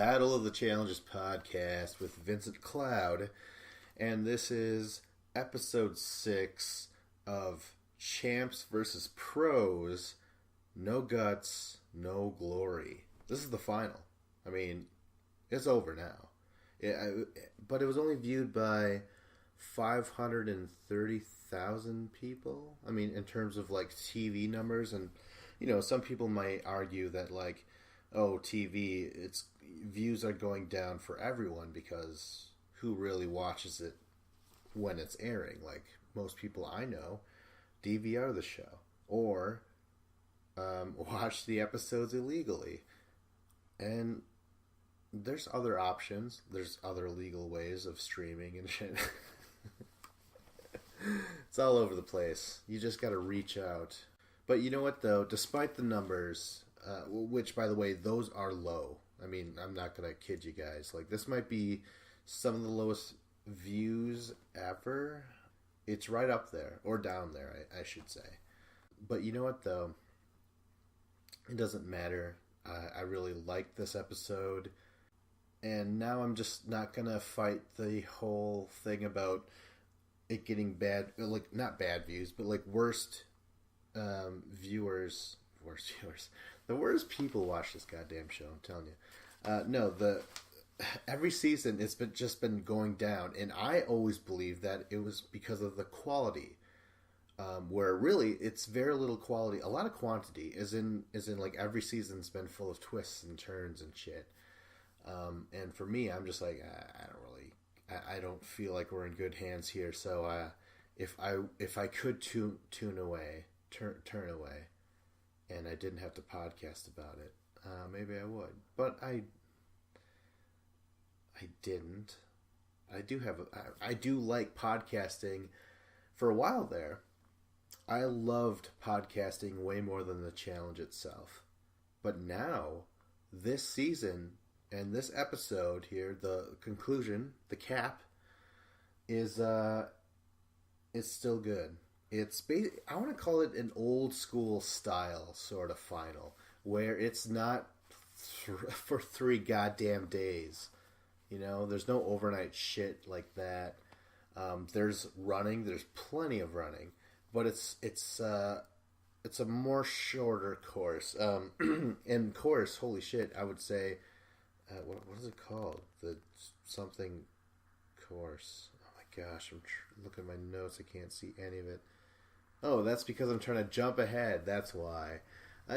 Battle of the Challenges podcast with Vincent Cloud, and this is episode 6 of Champs versus Pros. No guts, no glory. This is the final. I mean, it's over now. But it was only viewed by 530,000 people. I mean, in terms of like TV numbers, and some people might argue that like, oh, TV, its views are going down for everyone because who really watches it when it's airing? Like most people I know, DVR the show or watch the episodes illegally. And there's other options. There's other legal ways of streaming and shit. It's all over the place. You just got to reach out. But you know what, though? Despite the numbers, which, by the way, those are low. I mean, I'm not going to kid you guys. Like, this might be some of the lowest views ever. It's right up there. Or down there, I should say. But you know what, though? It doesn't matter. I really liked this episode. And now I'm just not going to fight the whole thing about it getting bad, like, not bad views, but, like, worst viewers. The worst people watch this goddamn show, I'm telling you. Every season it's been going down, and I always believed that it was because of the quality. Where really it's very little quality, a lot of quantity, is in like every season's been full of twists and turns and shit. And for me, I'm just like, I don't feel like we're in good hands here. So if I could turn away, and I didn't have to podcast about it, maybe I would. But I didn't. I do like podcasting. For a while there, I loved podcasting way more than the challenge itself. But now, this season and this episode here, the conclusion, the cap, is it's still good. I want to call it an old school style sort of final, where it's not for 3 goddamn days. There's no overnight shit like that. There's running. There's plenty of running. But it's a more shorter course. And course, holy shit, I would say, what is it called? The something course. Oh my gosh, I'm looking at my notes. I can't see any of it. Oh, that's because I'm trying to jump ahead. That's why.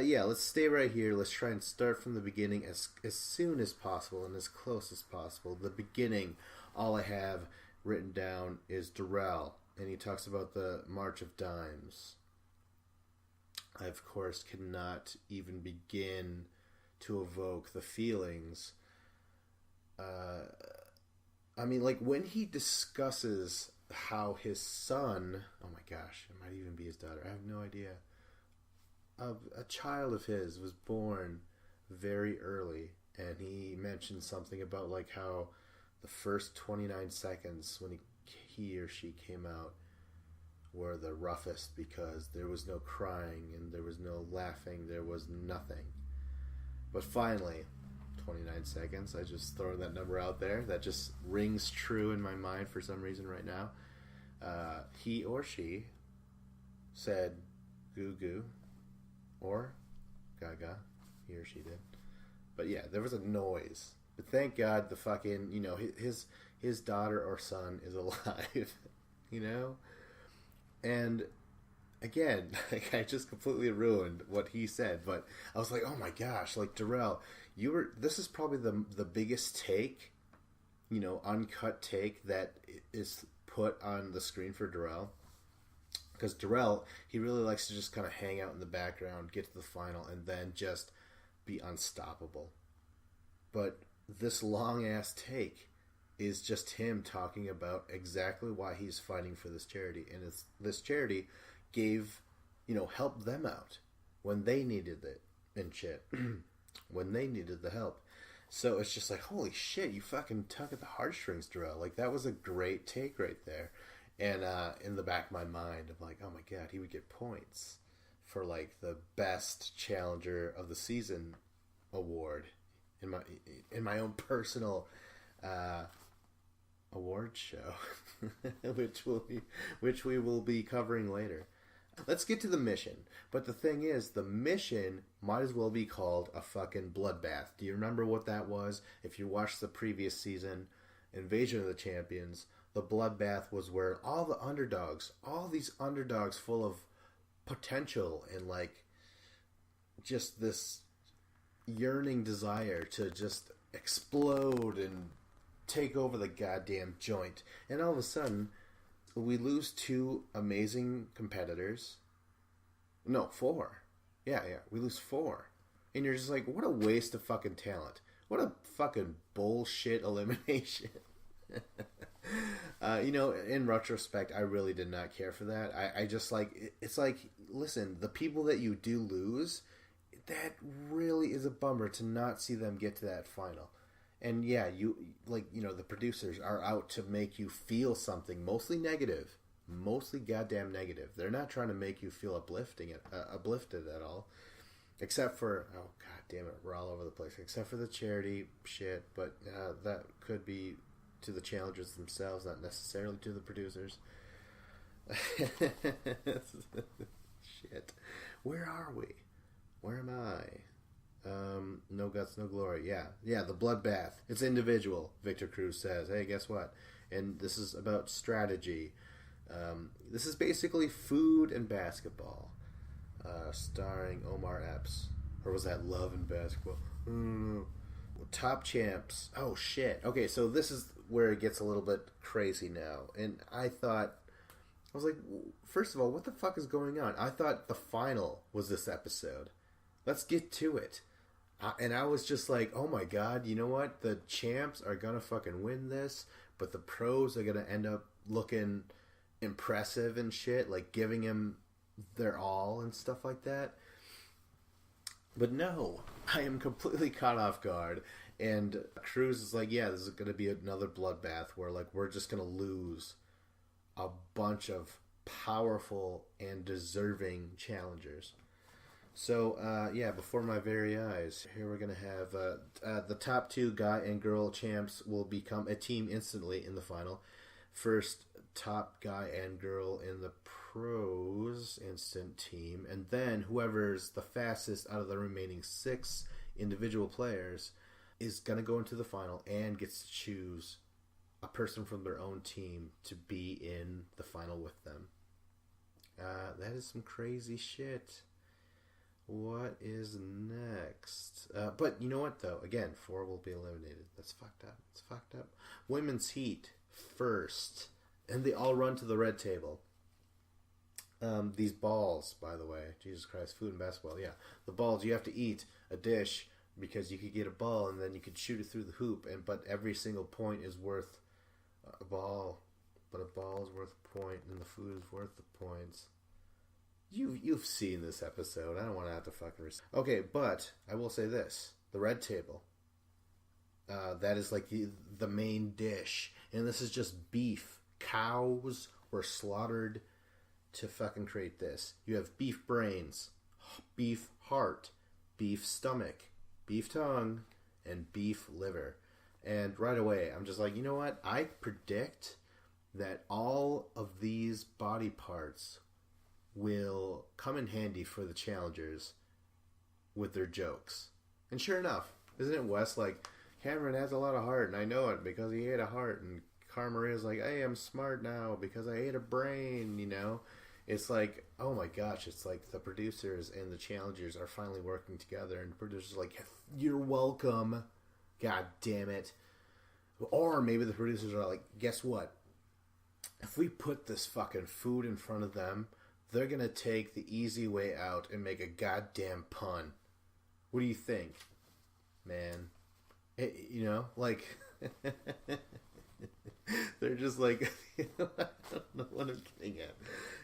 Yeah, let's stay right here. Let's try and start from the beginning as soon as possible and as close as possible. The beginning, all I have written down is Darrell. And he talks about the March of Dimes. I, of course, cannot even begin to evoke the feelings. I mean, like, when he discusses how his son... Oh, my gosh. It might even be his daughter. I have no idea. A child of his was born very early. And he mentioned something about, like, how the first 29 seconds when he or she came out were the roughest because there was no crying and there was no laughing, there was nothing. But finally, 29 seconds, I just throw that number out there, that just rings true in my mind for some reason right now. He or she said goo goo or gaga, he or she did. But yeah, there was a noise. But thank God the fucking, his daughter or son is alive, And again, like, I just completely ruined what he said, but I was like, oh my gosh, like, Darrell, this is probably the biggest take, uncut take that is put on the screen for Darrell. Because Darrell, he really likes to just kind of hang out in the background, get to the final, and then just be unstoppable. But this long-ass take is just him talking about exactly why he's fighting for this charity. And this charity helped them out when they needed it and shit. When they needed the help. So it's just like, holy shit, you fucking tug at the heartstrings, Darrell. Like, that was a great take right there. And in the back of my mind, I'm like, oh my god, he would get points for, like, the best challenger of the season award in my own personal award show, which we will be covering later. Let's get to the mission. But the thing is, the mission might as well be called a fucking bloodbath. Do you remember what that was? If you watched the previous season, Invasion of the Champions, the bloodbath was where all the underdogs, all these underdogs full of potential and like just this yearning desire to just explode and take over the goddamn joint. And all of a sudden, we lose 2 amazing competitors. No, 4. Yeah, we lose 4. And you're just like, what a waste of fucking talent. What a fucking bullshit elimination. In retrospect, I really did not care for that. I just like, it's like, listen, the people that you do lose, that really is a bummer to not see them get to that final. And yeah, the producers are out to make you feel something, mostly negative, mostly goddamn negative. They're not trying to make you feel uplifted at all, except for, oh god damn it, we're all over the place, except for the charity shit, but that could be to the challengers themselves, not necessarily to the producers. Shit. Where are we? Where am I? No guts, no glory. Yeah, the bloodbath. It's individual, Victor Cruz says. Hey, guess what? And this is about strategy. This is basically food and basketball. Starring Omar Epps. Or was that Love and Basketball? Top champs. Oh, shit. Okay, so this is where it gets a little bit crazy now. And I was like, first of all, what the fuck is going on? I thought the final was this episode. Let's get to it. And I was just like, oh my god, you know what? The champs are gonna fucking win this, but the pros are gonna end up looking impressive and shit, like giving him their all and stuff like that. But no, I am completely caught off guard. And Cruz is like, yeah, this is gonna be another bloodbath where like we're just gonna lose a bunch of powerful and deserving challengers. So, before my very eyes, here we're going to have the top 2 guy and girl champs will become a team instantly in the final. First, top guy and girl in the pros instant team. And then whoever's the fastest out of the remaining 6 individual players is going to go into the final and gets to choose a person from their own team to be in the final with them. That is some crazy shit. What is next? But you know what, though? Again, 4 will be eliminated. That's fucked up. It's fucked up. Women's heat first. And they all run to the red table. These balls, by the way. Jesus Christ, food and basketball. Yeah. The balls, you have to eat a dish because you could get a ball and then you could shoot it through the hoop. But every single point is worth a ball. But a ball is worth a point and the food is worth the points. You've seen this episode. I don't want to have to fucking... Okay, but I will say this. The red table. That is like the main dish. And this is just beef. Cows were slaughtered to fucking create this. You have beef brains, beef heart, beef stomach, beef tongue, and beef liver. And right away, I'm just like, you know what? I predict that all of these body parts will come in handy for the challengers with their jokes. And sure enough, isn't it Wes like, Cameron has a lot of heart and I know it because he ate a heart, and Cara Maria's like, hey, I'm smart now because I ate a brain, you know? It's like, oh my gosh, it's like the producers and the challengers are finally working together, and the producers are like, you're welcome, god damn it. Or maybe the producers are like, guess what? If we put this fucking food in front of them, they're going to take the easy way out and make a goddamn pun. What do you think? Man. You know, like... they're just like... I don't know what I'm getting at.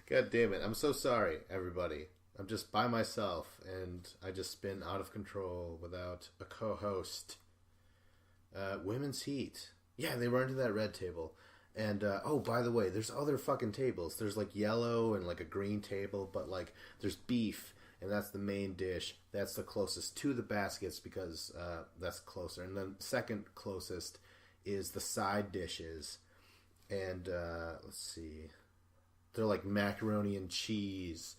God damn it. I'm so sorry, everybody. I'm just by myself, and I just spin out of control without a co-host. Women's heat. Yeah, they run to that red table. And, oh, by the way, there's other fucking tables. There's, like, yellow and, like, a green table, but, like, there's beef and that's the main dish. That's the closest to the baskets because that's closer. And then second closest is the side dishes. And let's see. They're like macaroni and cheese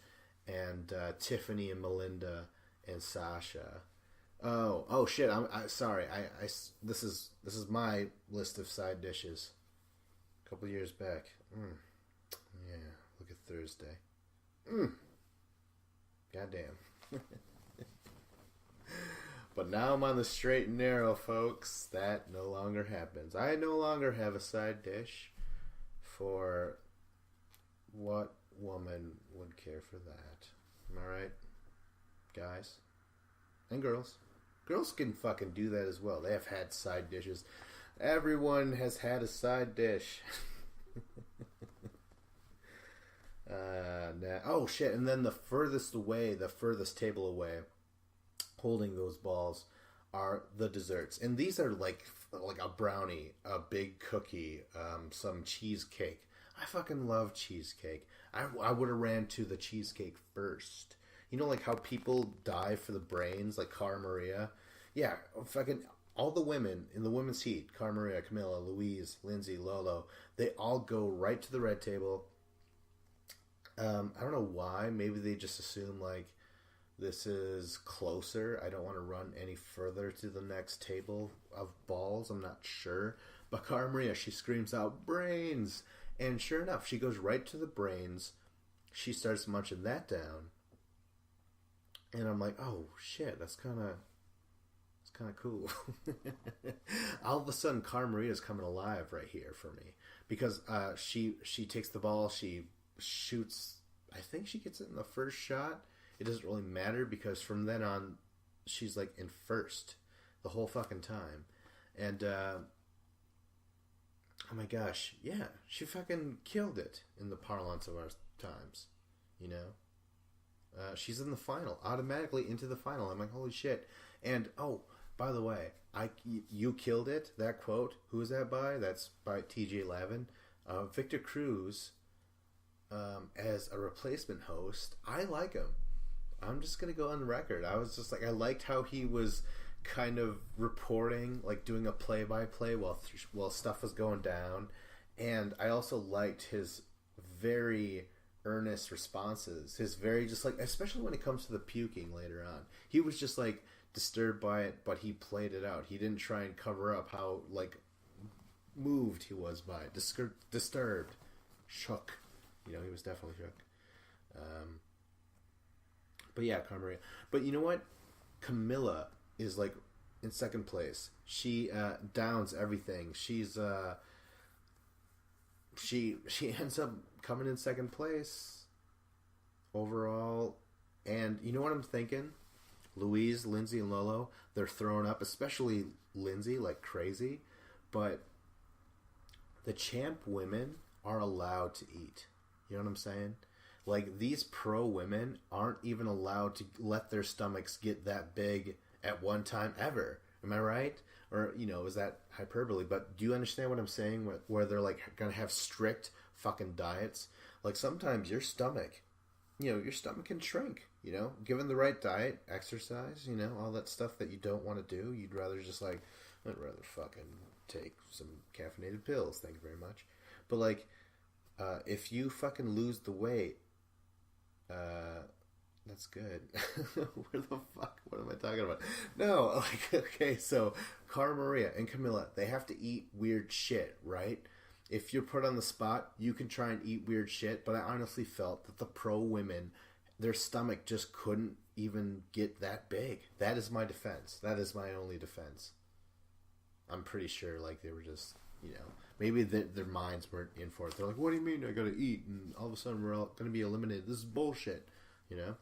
and Tiffany and Melinda and Sasha. Oh shit! I sorry. This is my list of side dishes. A couple years back. Yeah, look at Thursday. Goddamn. But now I'm on the straight and narrow, folks. That no longer happens. I no longer have a side dish. For what woman would care for that? Am I right? Guys? And girls. Girls can fucking do that as well. They have had side dishes. Everyone has had a side dish. Oh shit! And then the furthest table away, holding those balls, are the desserts, and these are like a brownie, a big cookie, some cheesecake. I fucking love cheesecake. I would have ran to the cheesecake first. You know, like how people die for the brains, like Cara Maria. Yeah, fucking all the women in the women's heat, Cara Maria, Camilla, Louise, Lindsay, Lolo, they all go right to the red table. I don't know why. Maybe they just assume like this is closer. I don't want to run any further to the next table of balls. I'm not sure. But Cara Maria, she screams out, brains! And sure enough, she goes right to the brains. She starts munching that down. And I'm like, oh shit, that's kind of cool. All of a sudden, Cara Maria's coming alive right here for me. Because she takes the ball, she shoots, I think she gets it in the first shot. It doesn't really matter because from then on, she's like in first the whole fucking time. And, oh my gosh, yeah, she fucking killed it in the parlance of our times, you know? She's in the final, automatically into the final. I'm like, holy shit. And, oh, by the way, you killed it, that quote, who is that by? That's by TJ Lavin. Victor Cruz, as a replacement host, I like him. I'm just going to go on the record. I was just like, I liked how he was kind of reporting, like doing a play-by-play while stuff was going down. And I also liked his very earnest responses. His very just like, especially when it comes to the puking later on. He was just like disturbed by it, but he played it out. He didn't try and cover up how like moved he was by it. Disturbed. Shook. You know, he was definitely shook. But yeah, Cara Maria. But you know what? Camilla is like in second place. She downs everything. She's she ends up coming in second place overall. And you know what I'm thinking? Louise, Lindsay, and Lolo, they're throwing up, especially Lindsay, like crazy. But the champ women are allowed to eat. You know what I'm saying? Like, these pro women aren't even allowed to let their stomachs get that big at one time ever. Am I right? Or, you know, is that hyperbole? But do you understand what I'm saying? Where they're, like, going to have strict fucking diets? Like, sometimes your stomach, you know, your stomach can shrink, you know? Given the right diet, exercise, you know, all that stuff that you don't want to do. You'd rather just, like, I'd rather fucking take some caffeinated pills. Thank you very much. But, like, if you fucking lose the weight, that's good. Where the fuck? What am I talking about? No, like, okay, so Cara Maria and Camilla, they have to eat weird shit, right? If you're put on the spot, you can try and eat weird shit, but I honestly felt that the pro women, their stomach just couldn't even get that big. That is my defense. That is my only defense. I'm pretty sure, like, they were just, you know, maybe their minds weren't in for it. They're like, what do you mean I gotta eat? And all of a sudden we're all gonna be eliminated. This is bullshit, you know?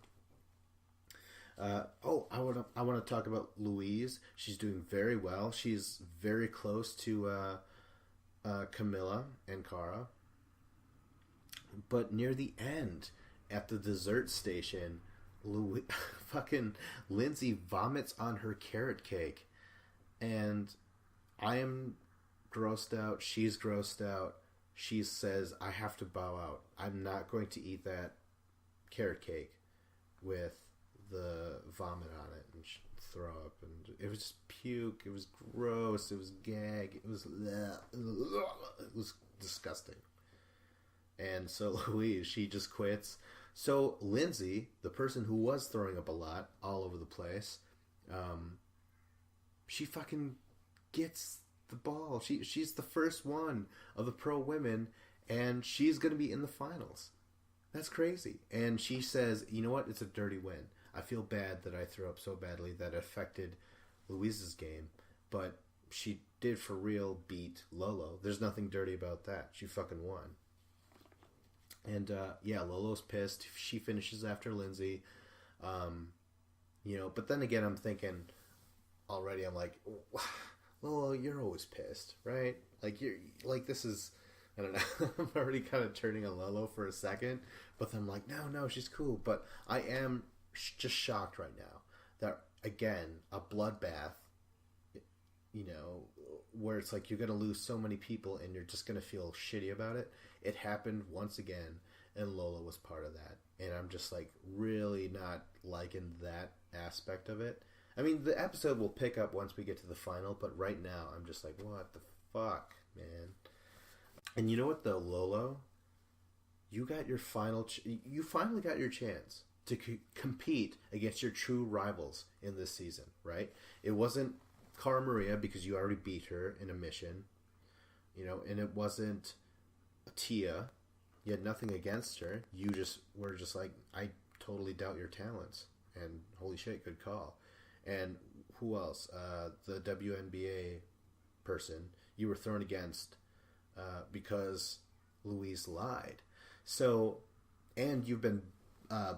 I want to talk about Louise. She's doing very well. She's very close to Camilla and Cara. But near the end, at the dessert station, fucking Lindsay vomits on her carrot cake. And I am grossed out. She's grossed out. She says, I have to bow out. I'm not going to eat that carrot cake with the vomit on it and throw up, and it was just puke. It was gross. It was gag. It was disgusting. And so Louise, she just quits. So Lindsay, the person who was throwing up a lot all over the place, she fucking gets the ball. She's the first one of the pro women, and she's going to be in the finals. That's crazy. And she says, you know what? It's a dirty win. I feel bad that I threw up so badly that it affected Louise's game, but she did for real beat Lolo. There's nothing dirty about that. She fucking won. And yeah, Lolo's pissed. She finishes after Lindsay. But then again, I'm thinking already. I'm like, Lolo, you're always pissed, right? Like you're like this is. I don't know. I'm already kind of turning on Lolo for a second, but then I'm like, no, she's cool. But I am just shocked right now that again a bloodbath. Where it's like you're going to lose so many people and you're just going to feel shitty about it. It happened once again, and Lola was part of that. And I'm just like really not liking that aspect of it. I mean, the episode will pick up once we get to the final, but right now I'm just like, what the fuck, man? And you know what, though, Lolo? You got your you finally got your chance to compete against your true rivals in this season, right? It wasn't Cara Maria because you already beat her in a mission, and it wasn't Tia. You had nothing against her. You just were just like, I totally doubt your talents, and holy shit, good call. And who else? The WNBA person you were thrown against because Louise lied. So, and you've been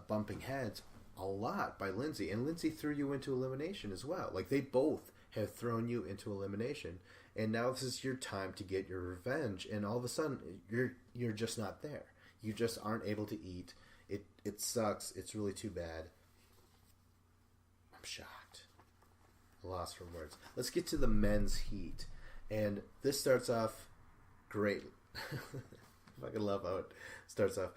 bumping heads a lot by Lindsay, and Lindsay threw you into elimination as well. Like they both have thrown you into elimination, and now this is your time to get your revenge, and all of a sudden you're just not there. You just aren't able to eat. It sucks. It's really too bad. I'm shocked. Lost for words. Let's get to the men's heat, and this starts off great. I fucking love how it starts off.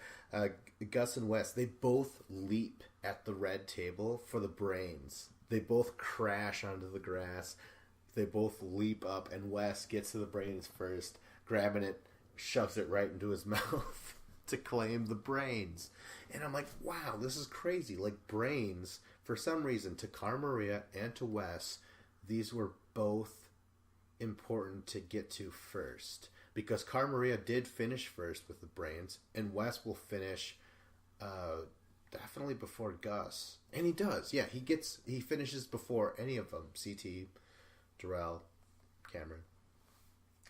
Gus and Wes, they both leap at the red table for the brains. They both crash onto the grass. They both leap up, and Wes gets to the brains first, grabbing it, shoves it right into his mouth to claim the brains. And I'm like, wow, this is crazy. Like, brains, for some reason, to Cara Maria and to Wes, these were both important to get to first. Because Cara Maria did finish first with the brains, and Wes will finish definitely before Gus. And he does, yeah. He finishes before any of them. CT, Darrell, Cameron.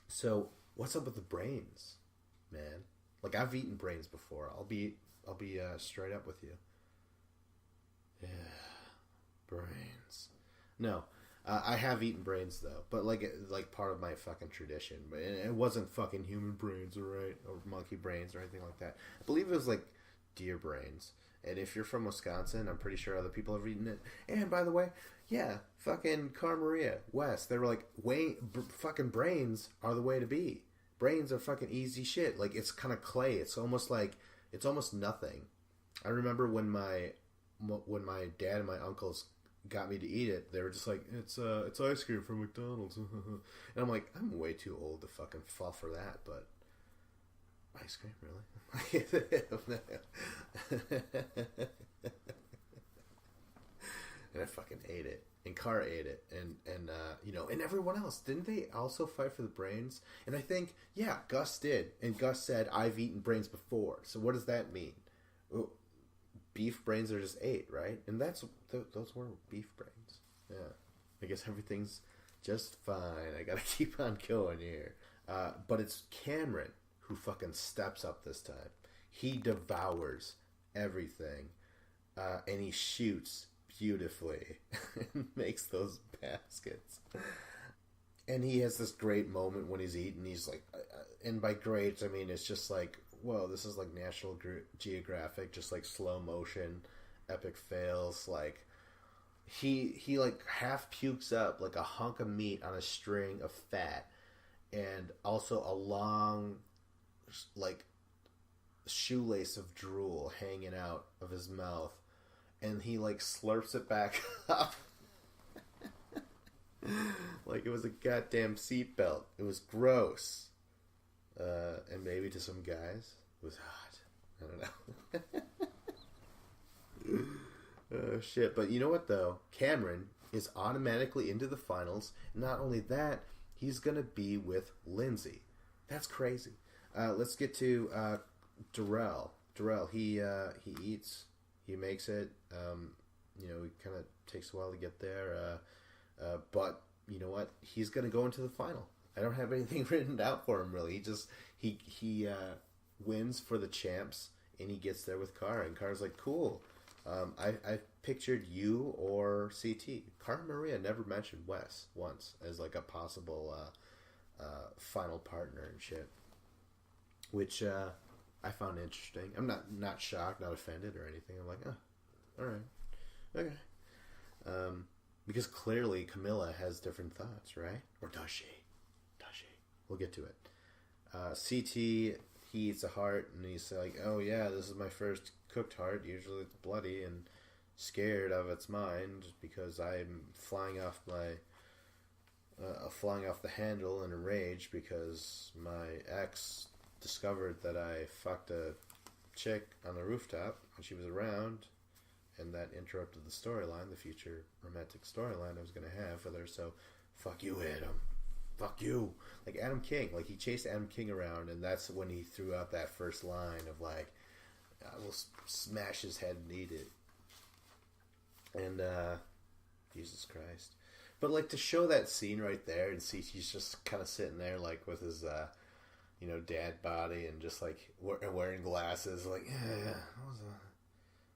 So, what's up with the brains, man? Like, I've eaten brains before. I'll be straight up with you. Yeah, brains. No, I have eaten brains though, but like part of my fucking tradition. But it wasn't fucking human brains, or monkey brains, or anything like that. I believe it was like deer brains. And if you're from Wisconsin, I'm pretty sure other people have eaten it. And by the way, yeah, fucking Cara Maria, Wes, they were like, fucking brains are the way to be. Brains are fucking easy shit. Like, it's kind of clay. It's almost nothing. I remember when my dad and my uncles got me to eat it, they were just like, it's ice cream from McDonald's. And I'm like, I'm way too old to fucking fall for that, but ice cream, really? And I fucking ate it. And Cara ate it. And and everyone else. Didn't they also fight for the brains? And I think, yeah, Gus did. And Gus said, I've eaten brains before. So what does that mean? Well, beef brains are just ate, right? And those were beef brains. Yeah. I guess everything's just fine. I gotta keep on going here. But it's Cameron who fucking steps up this time. He devours everything. And he shoots beautifully and makes those baskets. And he has this great moment when he's eating. He's like, and by great, I mean, it's just like, whoa, this is like National Geographic, just like slow motion, epic fails. Like, he like half pukes up like a hunk of meat on a string of fat, and also a long, like, shoelace of drool hanging out of his mouth. and he like slurps it back up. Like it was a goddamn seatbelt. It was gross. And maybe to some guys, it was hot. I don't know. Oh, shit. But you know what, though? Cameron is automatically into the finals. Not only that, he's going to be with Lindsay. That's crazy. Let's get to Darrell. Darrell, he eats. He makes it. You know, it kind of takes a while to get there. But you know what? He's going to go into the final. I don't have anything written out for him, really. He wins for the champs, and he gets there with Cara. And Cara's like, cool. I pictured you or CT. Cara Maria never mentioned Wes once as like a possible final partner and shit, which I found interesting. I'm not shocked, not offended or anything. I'm like, oh, all right, okay. Because clearly Camilla has different thoughts, right? Or does she? We'll get to it. CT, he eats a heart, and he's like, oh yeah, this is my first cooked heart. Usually it's bloody and scared of its mind because I'm flying off the handle in a rage because my ex discovered that I fucked a chick on the rooftop when she was around, and that interrupted the storyline, the future romantic storyline I was going to have with her. So fuck you, Adam. Fuck you. Like Adam King. Like he chased Adam King around, and that's when he threw out that first line of like, I will smash his head and eat it. And, Jesus Christ. But like to show that scene right there and see he's just kind of sitting there like with his, you know, dad body and just like wearing glasses. Like, yeah,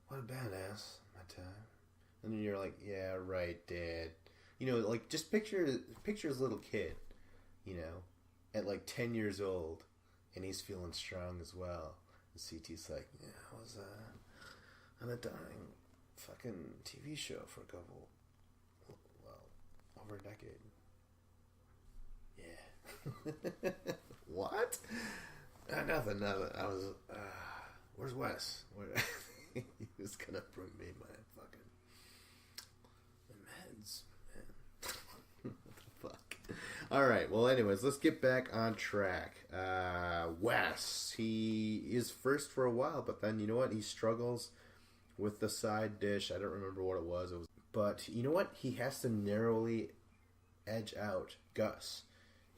what a badass, my time. And then you're like, yeah, right, Dad. You know, like just picture his little kid, you know, at like 10 years old, and he's feeling strong as well. And CT's like, yeah, I was on a dying fucking TV show for over a decade. Yeah. What? Nothing. I was, where's Wes? He was gonna bring me my fucking meds, man. What the fuck? Alright, well anyways, let's get back on track. Wes, he is first for a while, but then you know what? He struggles with the side dish. I don't remember what it was. But you know what? He has to narrowly edge out Gus.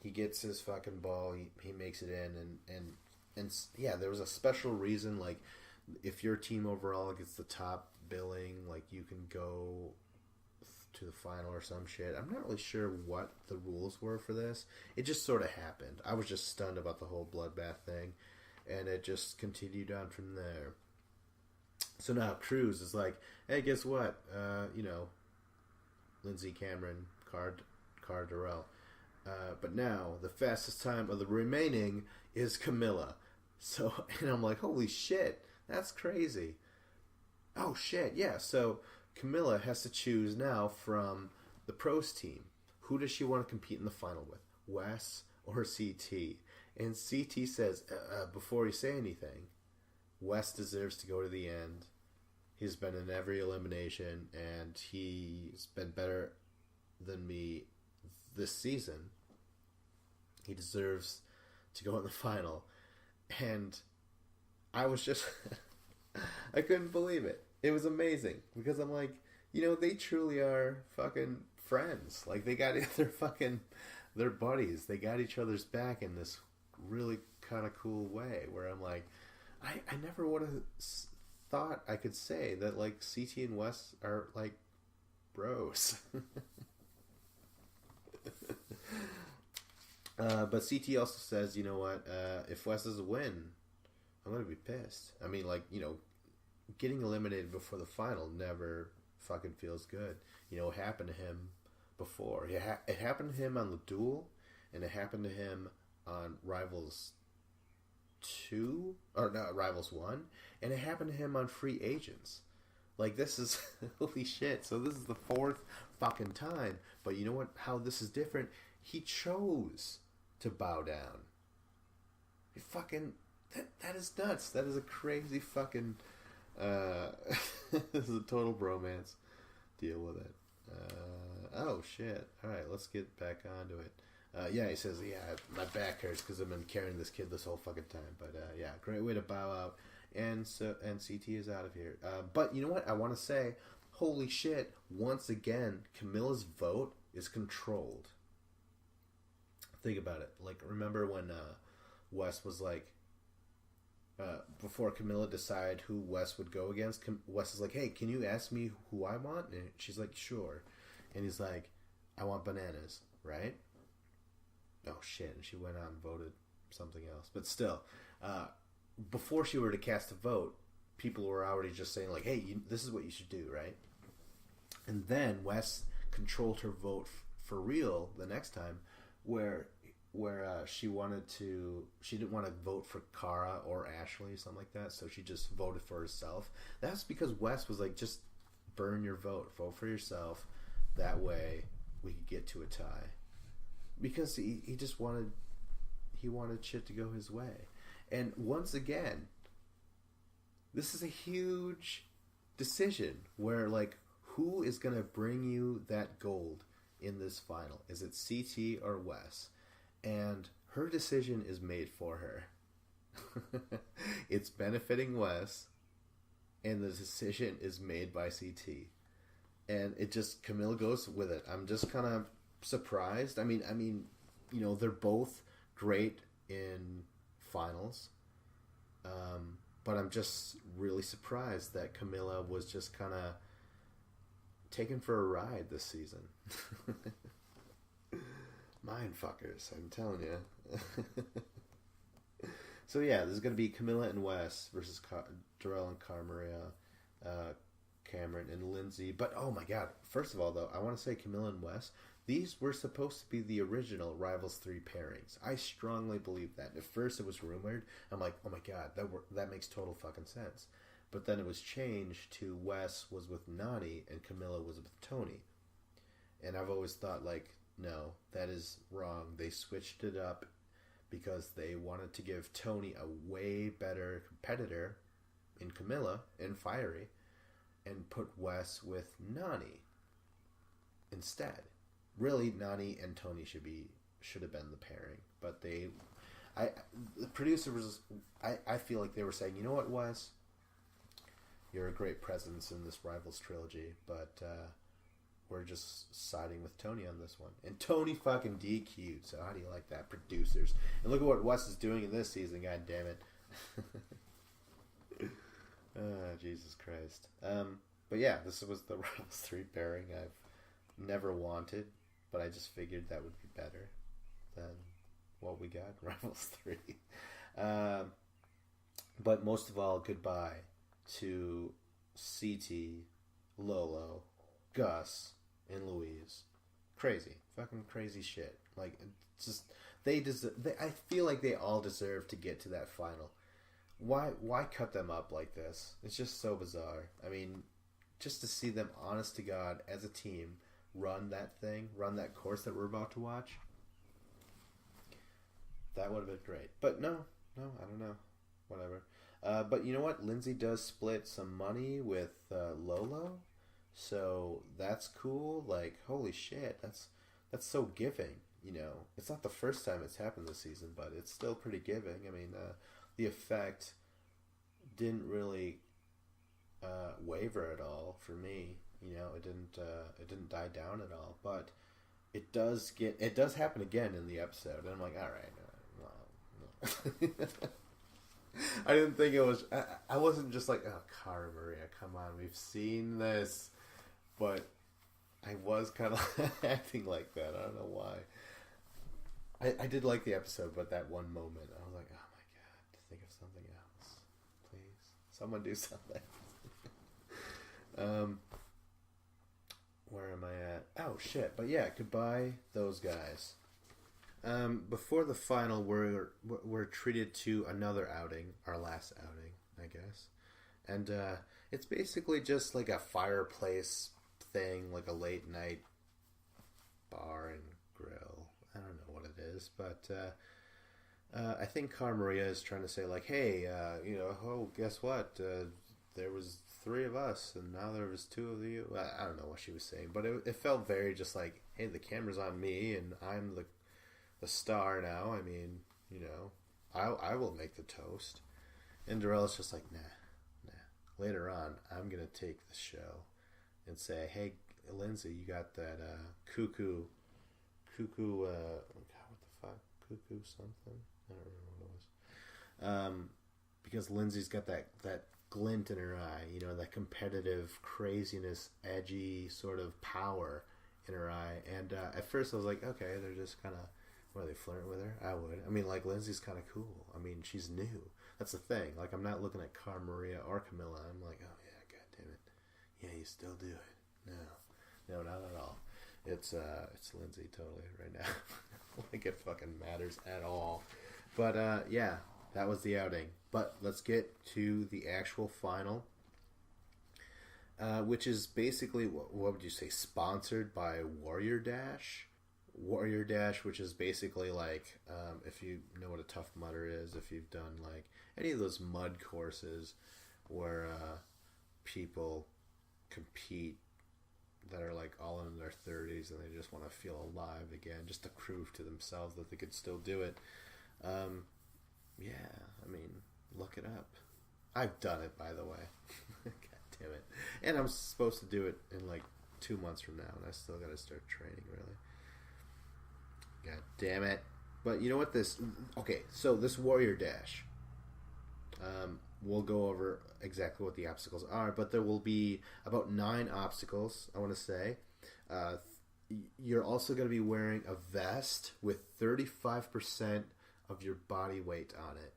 He gets his fucking ball. He makes it in, and yeah, there was a special reason. Like, if your team overall gets the top billing, like you can go to the final or some shit. I'm not really sure what the rules were for this. It just sort of happened. I was just stunned about the whole bloodbath thing, and it just continued on from there. So now Cruz is like, hey, guess what? You know, Lindsay, Cameron, Cara Darrell. But now the fastest time of the remaining is Camilla. So, and I'm like, holy shit, that's crazy. Oh shit, yeah. So Camilla has to choose now from the pros team. Who does she want to compete in the final with? Wes or CT? And CT says, before you say anything, Wes deserves to go to the end. He's been in every elimination, and he's been better than me this season. He deserves to go in the final. And I was just... I couldn't believe it. It was amazing. Because I'm like, you know, they truly are fucking friends. Like, they got their buddies. They got each other's back in this really kind of cool way. Where I'm like, I never would have thought I could say that, like, CT and Wes are, like, bros. But CT also says, you know what, if Wes doesn't win, I'm going to be pissed. I mean, like, you know, getting eliminated before the final never fucking feels good. You know, it happened to him before. It happened to him on the duel, and it happened to him on Rivals 2, or not, Rivals 1, and it happened to him on Free Agents. Like, this is, holy shit, so this is the fourth fucking time. But you know what, how this is different? He chose to bow down. He fucking, that is nuts. That is a crazy fucking Uh, this is a total bromance. Deal with it. Oh shit! All right, let's get back onto it. Yeah, he says, yeah, my back hurts because I've been carrying this kid this whole fucking time. But yeah, great way to bow out. And CT is out of here. But you know what? I want to say, holy shit! Once again, Camilla's vote is controlled. Think about it. Like, remember when Wes was like, before Camilla decided who Wes would go against, Wes is like, hey, can you ask me who I want? And she's like, sure. And he's like, I want bananas, right? Oh shit! And she went out and voted something else. But still, before she were to cast a vote, people were already just saying like, "Hey, this is what you should do," right? And then Wes controlled her vote for real the next time, where she didn't want to vote for Kara or Ashley, something like that. So she just voted for herself. That's because Wes was like, just burn your vote for yourself. That way we could get to a tie. Because he just wanted shit to go his way. And once again, this is a huge decision where, like, who is going to bring you that gold in this final? Is it CT or Wes? And her decision is made for her. It's benefiting Wes, and the decision is made by CT. And it just, Camilla goes with it. I'm just kind of surprised. I mean, you know, they're both great in finals, but I'm just really surprised that Camilla was just kind of taken for a ride this season. Mind fuckers, I'm telling you. So yeah, this is going to be Camilla and Wes versus Darrell and Cara Maria, Cameron and Lindsay. But oh my god, first of all though, I want to say Camilla and Wes, these were supposed to be the original Rivals 3 pairings. I strongly believe that. At first it was rumored. I'm like, oh my god, that makes total fucking sense. But then it was changed to Wes was with Nany and Camilla was with Tony. And I've always thought, like, no, that is wrong. They switched it up because they wanted to give Tony a way better competitor in Camilla and Fiery, and put Wes with Nany instead. Really, Nany and Tony should have been the pairing, but the producer was. I feel like they were saying, you know what, Wes, you're a great presence in this Rivals trilogy, but we're just siding with Tony on this one. And Tony fucking DQ'd. So how do you like that, producers? And look at what Wes is doing in this season. God damn it. Jesus Christ. But yeah, this was the Rivals 3 pairing I've never wanted, but I just figured that would be better than what we got in Rivals 3. But most of all, goodbye to CT, Lolo, Gus, and Louise. Crazy. Fucking crazy shit. Like, it's just, I feel like they all deserve to get to that final. Why cut them up like this? It's just so bizarre. I mean, just to see them, honest to God, as a team, run that course that we're about to watch, that would have been great. But no, I don't know. Whatever. But you know what? Lindsay does split some money with Lolo, so that's cool. Like, holy shit, that's so giving. You know, it's not the first time it's happened this season, but it's still pretty giving. I mean, the effect didn't really waver at all for me. You know, it didn't die down at all. But it does happen again in the episode, and I'm like, all right, well, no. I didn't think it was. I wasn't just like, oh, Cara Maria, come on, we've seen this, but I was kind of acting like that. I don't know why. I did like the episode, but that one moment, I was like, oh my god, think of something else, please. Someone do something. Where am I at? Oh shit! But yeah, goodbye those guys. Before the final, we're treated to another outing, our last outing, I guess, and it's basically just like a fireplace thing, like a late night bar and grill. I don't know what it is, but I think Cara Maria is trying to say like, hey, you know, oh, guess what? there was three of us, and now there was two of you. I don't know what she was saying, but it felt very just like, hey, the camera's on me, and I'm the star now. I mean, you know, I will make the toast. And Darrell's just like, nah. Later on, I'm going to take the show and say, hey, Lindsay, you got that cuckoo, God, what the fuck? Cuckoo something? I don't remember what it was. Because Lindsay's got that glint in her eye, you know, that competitive craziness, edgy sort of power in her eye. And at first I was like, okay, they're just kind of, what, are they flirting with her? I would. I mean, like, Lindsay's kind of cool. I mean, she's new. That's the thing. Like, I'm not looking at Cara Maria or Camilla. I'm like, oh, yeah, god damn it. Yeah, you still do it. No, not at all. It's Lindsay totally right now. Like, it fucking matters at all. But, yeah, that was the outing. But let's get to the actual final, which is basically, what would you say, sponsored by Warrior Dash? Warrior Dash, which is basically like, if you know what a Tough Mudder is, if you've done like any of those mud courses where people compete that are like all in their 30s and they just want to feel alive again, just to prove to themselves that they could still do it. Yeah, I mean, look it up. I've done it, by the way. God damn it. And I'm supposed to do it in like 2 months from now, and I still got to start training, really. God damn it. But you know what okay, so this Warrior Dash, we'll go over exactly what the obstacles are, but there will be about 9 obstacles, I want to say. You're also going to be wearing a vest with 35% of your body weight on it.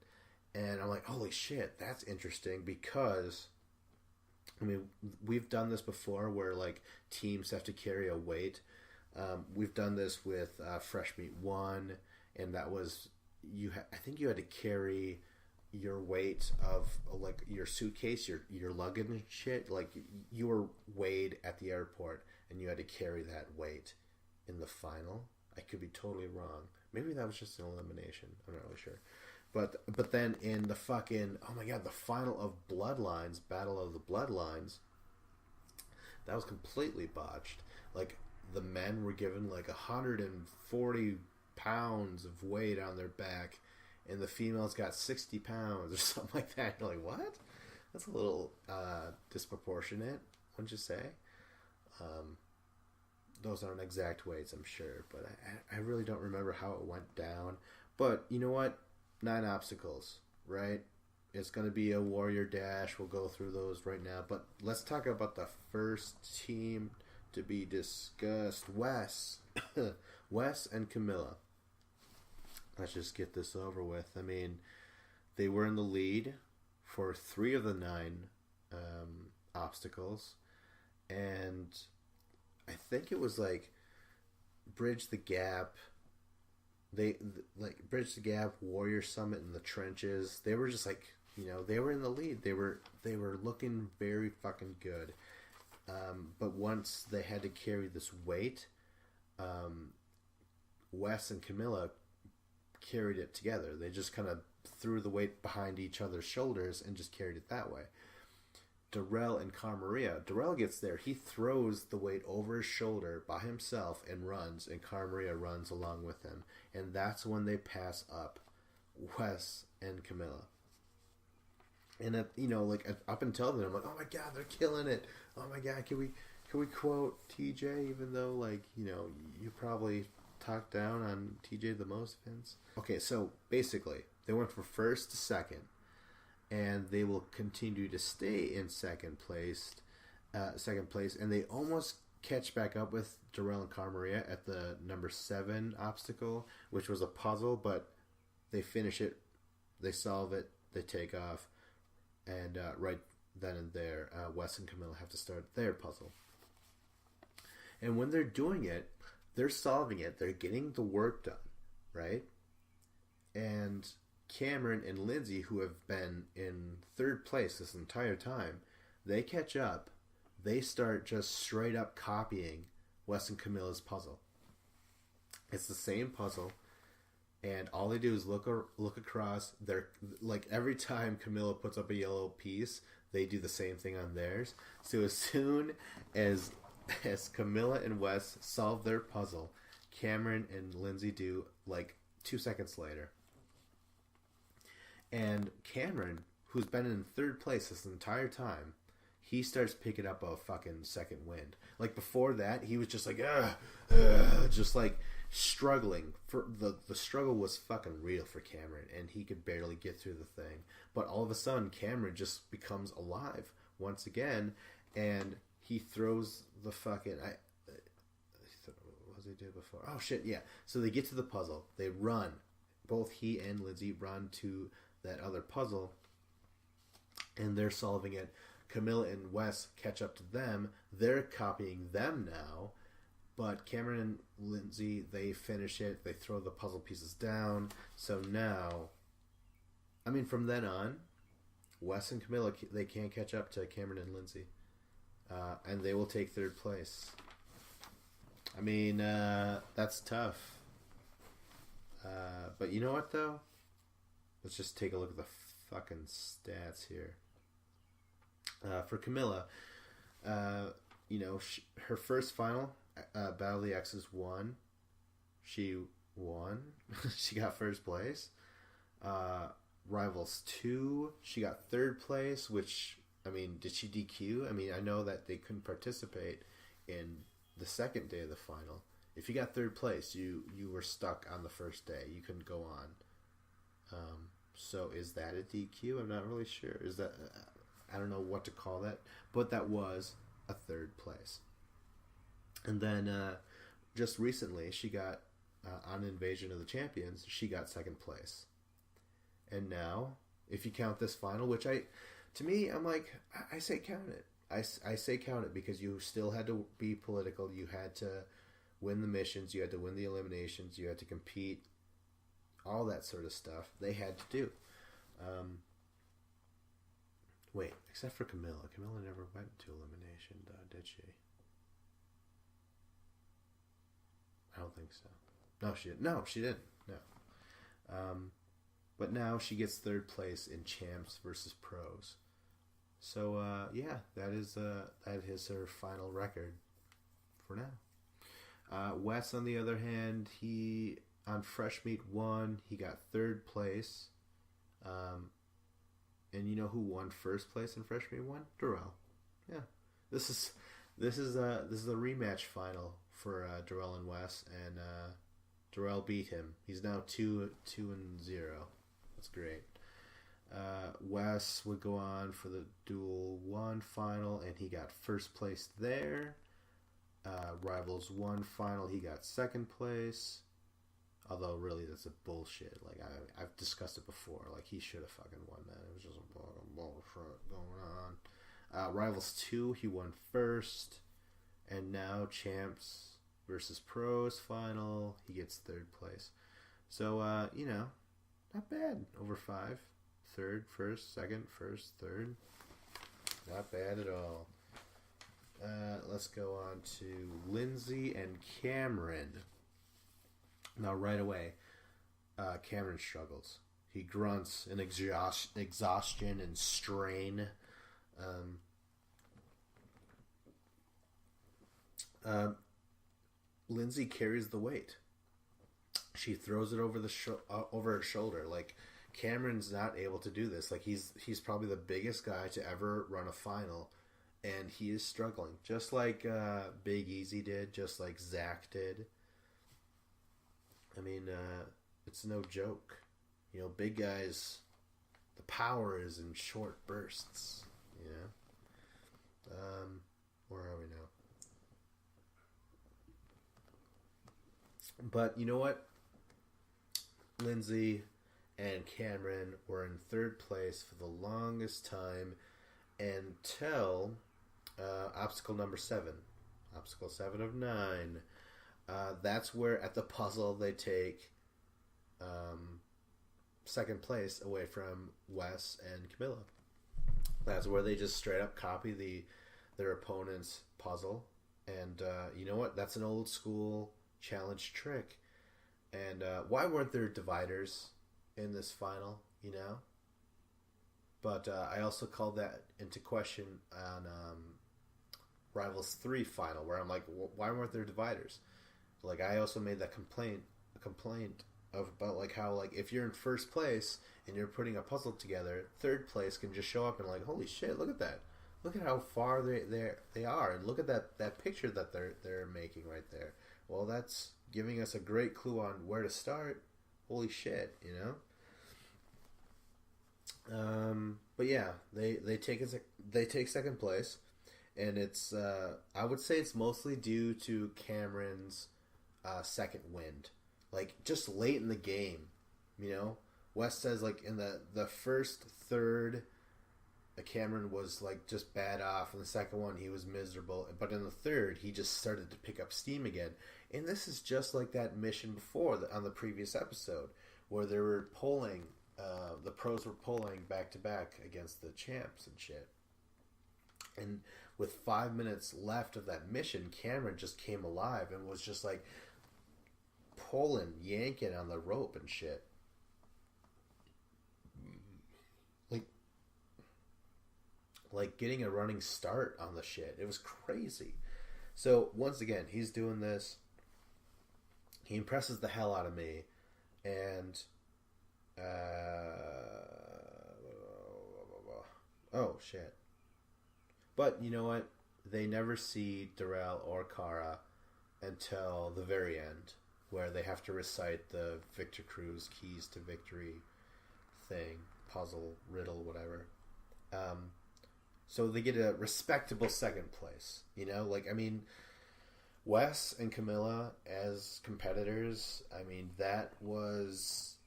And I'm like, holy shit, that's interesting, because, I mean, we've done this before where, like, teams have to carry a weight. We've done this with Fresh Meat 1, and that was, I think you had to carry your weight of, like, your suitcase, your luggage and shit. Like, you were weighed at the airport, and you had to carry that weight in the final. I could be totally wrong. Maybe that was just an elimination. I'm not really sure. But then in the fucking, oh my god, the final of Bloodlines, Battle of the Bloodlines, that was completely botched. Like, the men were given like 140 pounds of weight on their back, and the females got 60 pounds or something like that. You're like, what? That's a little disproportionate, wouldn't you say? Those aren't exact weights, I'm sure, but I really don't remember how it went down. But you know what? 9 obstacles, right? It's going to be a Warrior Dash. We'll go through those right now. But let's talk about the first team to be discussed. Wes. Wes and Camilla. Let's just get this over with. I mean, they were in the lead for 3 of the 9 obstacles. And I think it was like Bridge the Gap. Bridge the Gap, Warrior Summit, in the trenches. They were just like, you know, they were in the lead. They were looking very fucking good. But once they had to carry this weight, Wes and Camilla carried it together. They just kind of threw the weight behind each other's shoulders and just carried it that way. Darrell and Cara Maria. Darrell gets there. He throws the weight over his shoulder by himself and runs, and Cara Maria runs along with him. And that's when they pass up Wes and Camilla. And you know, like, up until then, I'm like, oh my god, they're killing it. Oh my god, can we quote TJ, even though, like, you know, you probably talked down on TJ the most, Vince? Okay, so basically, they went from first to second, and they will continue to stay in second place, and they almost catch back up with Darrell and Cara Maria at the number 7 obstacle, which was a puzzle, but they finish it, they solve it, they take off, and right then and there, Wes and Camilla have to start their puzzle. And when they're doing it, they're solving it, they're getting the work done, right? And Cameron and Lindsay, who have been in 3rd place this entire time, they catch up. They start just straight up copying Wes and Camilla's puzzle. It's the same puzzle, and all they do is look across. They're like, every time Camilla puts up a yellow piece, they do the same thing on theirs. So as soon as Camilla and Wes solve their puzzle, Cameron and Lindsay do like 2 seconds later. And Cameron, who's been in third place this entire time, he starts picking up a fucking second wind. Like before that, he was just like, just like struggling. For the struggle was fucking real for Cameron, and he could barely get through the thing. But all of a sudden, Cameron just becomes alive once again, and he throws the fucking. What was he do before? Oh shit, yeah. So they get to the puzzle. They run. Both he and Lindsay run to that other puzzle, and they're solving it. Camilla and Wes catch up to them. They're copying them now. But Cameron and Lindsay, they finish it. They throw the puzzle pieces down. So now, I mean, from then on, Wes and Camilla, they can't catch up to Cameron and Lindsay. And they will take third place. I mean, that's tough. But you know what, though? Let's just take a look at the fucking stats here. For Camilla, her first final, Battle of the Exes won. She won. She got first place. Rivals 2, she got third place, which, I mean, did she DQ? I mean, I know that they couldn't participate in the second day of the final. If you got third place, you were stuck on the first day. You couldn't go on. So is that a DQ? I'm not really sure. Is that... I don't know what to call that, but that was a third place. And then just recently, she got, on Invasion of the Champions, she got second place. And now, if you count this final, which to me, I'm like, I say count it. I say count it because you still had to be political. You had to win the missions. You had to win the eliminations. You had to compete. All that sort of stuff they had to do. Wait, except for Camilla. Camilla never went to elimination, did she? I don't think so. No, she didn't. No, she didn't. No. But now she gets third place in Champs versus Pros. So, yeah, that is her final record for now. Wes, on the other hand, he, on Fresh Meat 1, he got third place. And you know who won first place in Fresh Meat 1? Darrell. Yeah. This is a rematch final for Darrell and Wes, and Darrell beat him. He's now 2-0. That's great. Wes would go on for the Duel 1 final, and he got first place there. Rivals 1 final, he got second place. Although, really, that's a bullshit. Like, I've discussed it before. Like, he should have fucking won that. It was just a bullshit going on. Rivals 2, he won first. And now, Champs versus Pros final, he gets third place. So, not bad. Over 5. Third, first, second, first, third. Not bad at all. Let's go on to Lindsay and Cameron. Now, right away, Cameron struggles. He grunts in exhaustion and strain. Lindsay carries the weight. She throws it over over her shoulder. Like, Cameron's not able to do this. Like, he's probably the biggest guy to ever run a final, and he is struggling. Just like Big Easy did, just like Zach did. I mean, it's no joke. You know, big guys, the power is in short bursts, you know? Where are we now? But you know what? Lindsay and Cameron were in third place for the longest time until obstacle number 7. Obstacle 7 of 9. That's where, at the puzzle, they take second place away from Wes and Camilla. That's where they just straight up copy their opponent's puzzle. And you know what? That's an old school challenge trick. And why weren't there dividers in this final, you know? But I also called that into question on Rivals 3 final, where I'm like, why weren't there dividers? Like, I also made that complaint of about like how like if you're in first place and you're putting a puzzle together, third place can just show up and like, holy shit, look at that. Look at how far they are, and look at that picture that they're making right there. Well, that's giving us a great clue on where to start. Holy shit, you know. But yeah, they take second place, and it's I would say it's mostly due to Cameron's second wind, like just late in the game, you know. Wes says like in the first third, Cameron was like just bad off. In the second one, he was miserable, but in the third, he just started to pick up steam again. And this is just like that mission before on the previous episode, where they were polling. The pros were polling back to back against the champs and shit. And with 5 minutes left of that mission, Cameron just came alive and was just like pulling, yanking on the rope and shit. Like getting a running start on the shit. It was crazy. So once again, he's doing this. He impresses the hell out of me, and oh shit. But you know what? They never see Darrell or Kara until the very end, where they have to recite the Victor Cruz keys to victory thing, puzzle, riddle, whatever. So they get a respectable second place. You know, like, I mean, Wes and Camilla as competitors, I mean, that was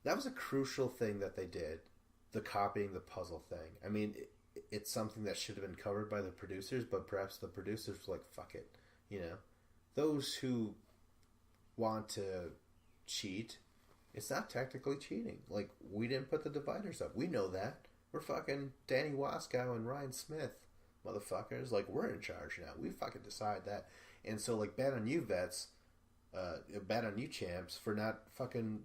a crucial thing that they did. The copying the puzzle thing. I mean, it's something that should have been covered by the producers, but perhaps the producers were like, fuck it. You know, those who want to cheat, it's not technically cheating. Like, we didn't put the dividers up. We know that. We're fucking Danny Waskow and Ryan Smith, motherfuckers. Like, we're in charge now. We fucking decide that. And so, like, bad on you, vets. Bad on you, champs, for not fucking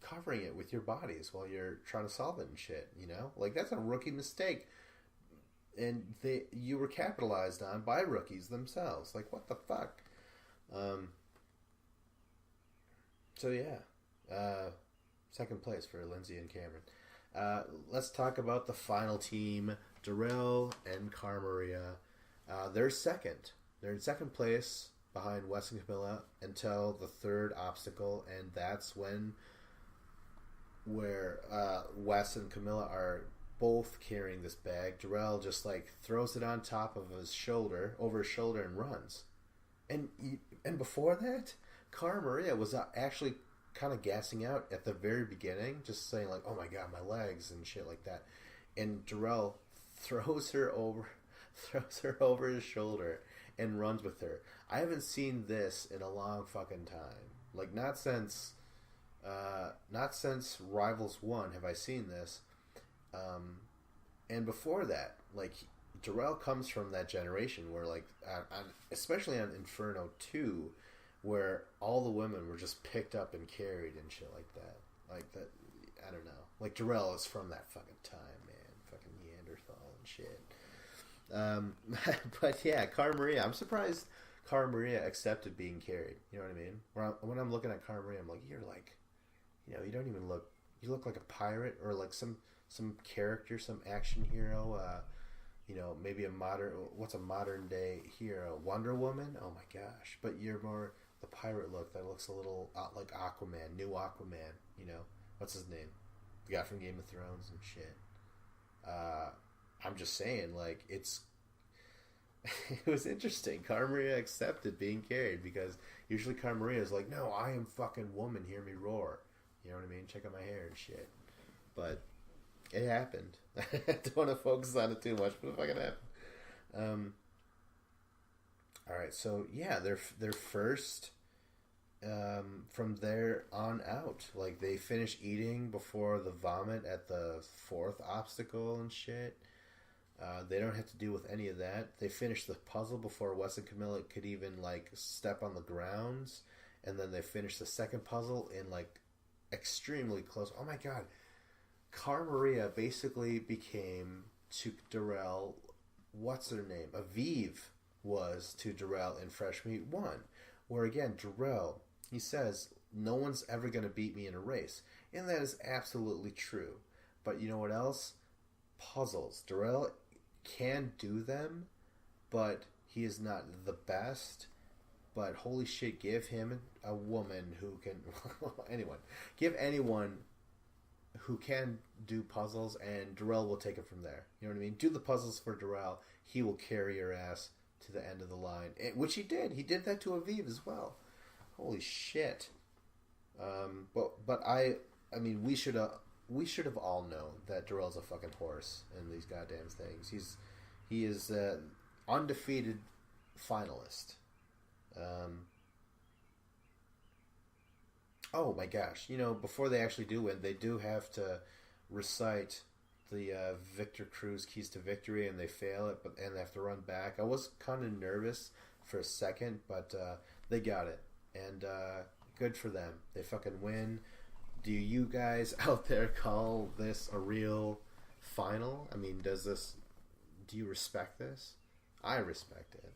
covering it with your bodies while you're trying to solve it and shit, you know? Like, that's a rookie mistake. And you were capitalized on by rookies themselves. Like, what the fuck? So, yeah. Second place for Lindsay and Cameron. Let's talk about the final team, Darrell and Cara Maria. They're second. They're in second place behind Wes and Camilla until the third obstacle, and that's where Wes and Camilla are both carrying this bag. Darrell just like throws it on top of his shoulder, over his shoulder, and runs. And before that, Cara Maria was actually kind of gassing out at the very beginning, just saying like, "Oh my god, my legs" and shit like that. And Darrell throws her over his shoulder and runs with her. I haven't seen this in a long fucking time. Like not since Rivals 1 have I seen this. And before that, like Darrell comes from that generation where like especially on Inferno 2, where all the women were just picked up and carried and shit like that. Like that, I don't know. Like Darrell is from that fucking time, man. Fucking Neanderthal and shit. But yeah, Cara Maria. I'm surprised Cara Maria accepted being carried. You know what I mean? When I'm looking at Cara Maria, I'm like, you're like, you know, you don't even look. You look like a pirate or like some character, some action hero. You know, maybe what's a modern day hero? Wonder Woman? Oh my gosh. But you're more the pirate look that looks a little like Aquaman, new Aquaman, you know? What's his name? The guy from Game of Thrones and shit. I'm just saying, like, it was interesting. Cara Maria accepted being carried because usually Cara Maria is like, no, I am fucking woman, hear me roar. You know what I mean? Check out my hair and shit. But it happened. I don't want to focus on it too much, but it fucking happened. Alright, so yeah, they're first from there on out. Like, they finish eating before the vomit at the fourth obstacle and shit. They don't have to deal with any of that. They finish the puzzle before Wes and Camilla could even, like, step on the grounds. And then they finish the second puzzle in, like, extremely close. Oh my god. Cara Maria basically became to Darrell, what's her name? Aviv was to Darrell in Fresh Meat 1. Where again, Darrell, he says, no one's ever going to beat me in a race. And that is absolutely true. But you know what else? Puzzles. Darrell can do them, but he is not the best. But holy shit, give him a woman who can... anyone. Give anyone who can do puzzles, and Darrell will take it from there. You know what I mean? Do the puzzles for Darrell. He will carry your ass to the end of the line. Which he did. He did that to Aviv as well. Holy shit. But I mean, we should have all known that Darrell's a fucking horse in these goddamn things. He is undefeated finalist. Oh my gosh! You know, before they actually do win, they do have to recite the Victor Cruz Keys to Victory, and they fail it, and they have to run back. I was kind of nervous for a second, but they got it, and good for them. They fucking win. Do you guys out there call this a real final? I mean, do you respect this? I respect it.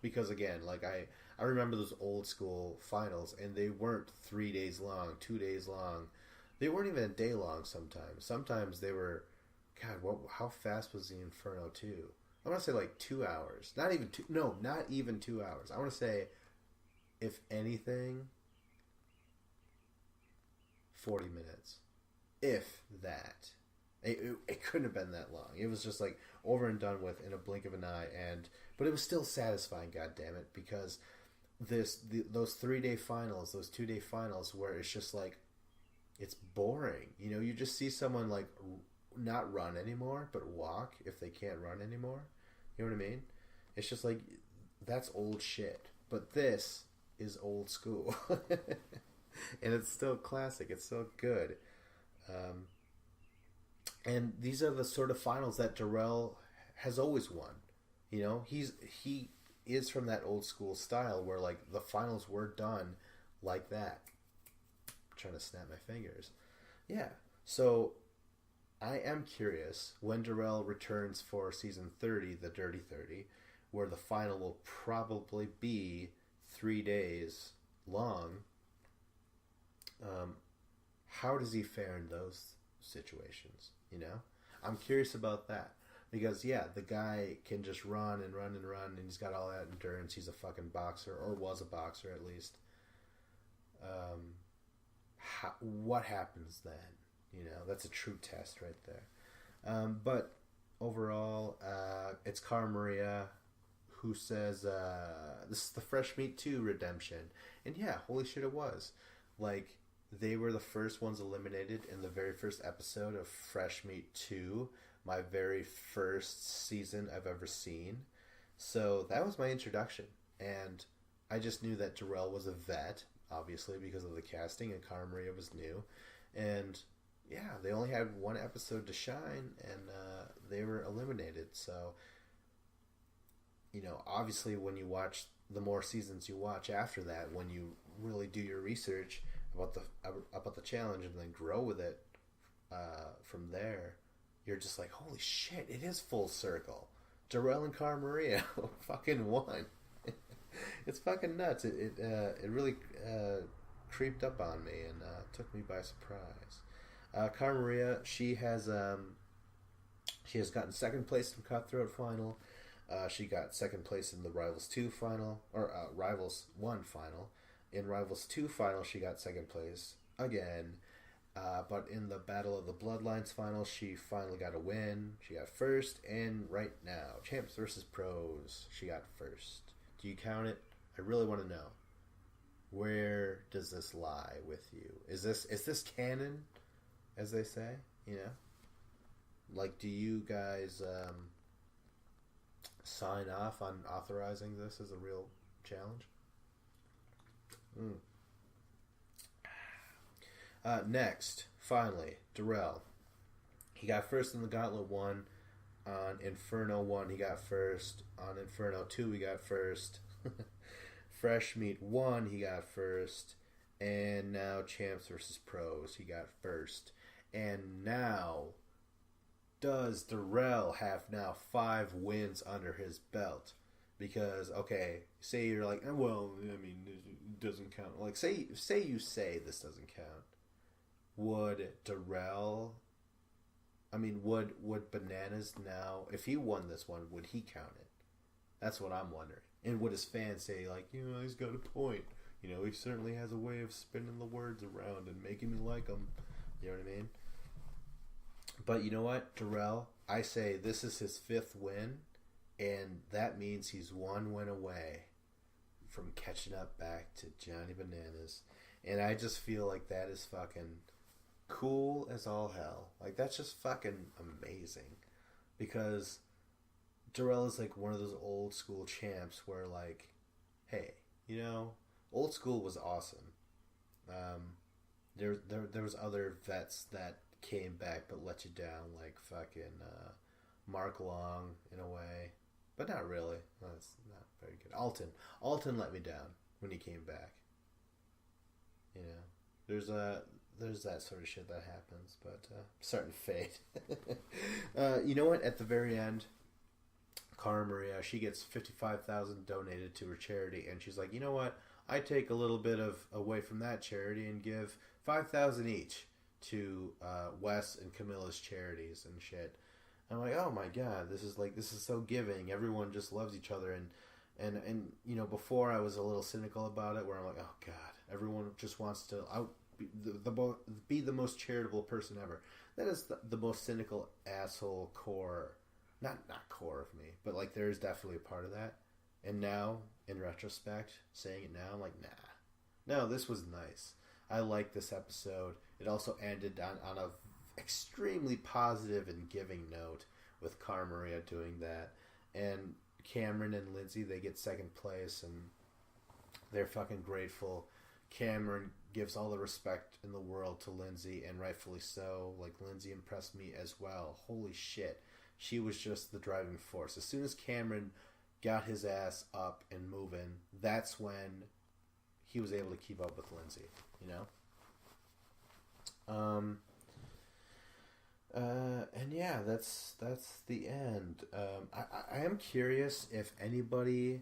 Because again, like I remember those old school finals, and they weren't 3 days long, 2 days long. They weren't even a day long sometimes. Sometimes they were, God, how fast was the Inferno 2? I want to say like 2 hours. Not even 2 hours. I want to say, if anything, 40 minutes. If that. It couldn't have been that long. It was just like over and done with in a blink of an eye, but it was still satisfying, goddammit, because those 3 day finals, those 2 day finals, where it's just like, it's boring. You know, you just see someone like not run anymore, but walk if they can't run anymore. You know what I mean? It's just like, that's old shit. But this is old school. And it's still classic. It's still good. And these are the sort of finals that Darrell has always won. You know, he is from that old school style where like the finals were done like that. I'm trying to snap my fingers. Yeah. So I am curious when Darrell returns for season 30, the Dirty 30, where the final will probably be 3 days long. How does he fare in those situations? You know, I'm curious about that, because yeah, the guy can just run and run and run, and he's got all that endurance. He's a fucking boxer, or was a boxer at least. What happens then? You know, that's a true test right there. But overall, it's Cara Maria who says this is the Fresh Meat 2 redemption, and yeah, holy shit, it was. Like, they were the first ones eliminated in the very first episode of Fresh Meat 2, my very first season I've ever seen. So that was my introduction. And I just knew that Darrell was a vet, obviously, because of the casting, and Cara Maria was new. And yeah, they only had one episode to shine, and they were eliminated. So, you know, obviously when you watch the more seasons you watch after that, when you really do your research about the challenge and then grow with it from there, you're just like, holy shit, it is full circle. Darrell and Cara Maria fucking won. It's fucking nuts. It really creeped up on me and took me by surprise. Cara Maria, she has gotten second place in Cutthroat final. She got second place in the Rivals 2 final, or Rivals 1 final. In Rivals 2 final, she got second place again. But in the Battle of the Bloodlines final, she finally got a win. She got first, and right now, Champs versus Pros, she got first. Do you count it? I really want to know. Where does this lie with you? Is this canon, as they say? You know? Like, do you guys sign off on authorizing this as a real challenge? Next, finally, Darrell. He got first in the Gauntlet 1. On Inferno 1, he got first. On Inferno 2, he got first. Fresh Meat 1, he got first. And now Champs vs. Pros, he got first. And now, does Darrell have now 5 wins under his belt? Because, okay, say you're like, well, I mean, it doesn't count. Like, say you say this doesn't count. Would Darrell... I mean, would Bananas now... If he won this one, would he count it? That's what I'm wondering. And would his fans say, like, he's got a point. He certainly has a way of spinning the words around and making me like him. You know what I mean? But you know what, Darrell? I say this is his 5th win, and that means he's 1 win away from catching up back to Johnny Bananas. And I just feel like that is fucking cool as all hell. Like, that's just fucking amazing. Because Darrell is like one of those old school champs where, like, hey, old school was awesome. There was other vets that came back but let you down, like fucking Mark Long in a way, but not really. That's not very good. Alton let me down when he came back. There's that sort of shit that happens, but starting to fade. You know what? At the very end, Cara Maria, she gets $55,000 donated to her charity, and she's like, you know what? I take a little bit of away from that charity and give $5,000 each to Wes and Camilla's charities and shit. I'm like, oh my god, this is so giving. Everyone just loves each other, and before I was a little cynical about it, where I'm like, oh god, everyone just wants to be the most charitable person ever. That is the most cynical asshole core, not core of me, but like there is definitely a part of that. And now, in retrospect, saying it now, I'm like, nah. No, this was nice. I like this episode. It also ended on a extremely positive and giving note with Cara Maria doing that. And Cameron and Lindsay, they get 2nd place, and they're fucking grateful. Cameron gives all the respect in the world to Lindsay, and rightfully so. Like, Lindsay impressed me as well. Holy shit. She was just the driving force. As soon as Cameron got his ass up and moving, that's when he was able to keep up with Lindsay, and yeah, that's the end. I am curious if anybody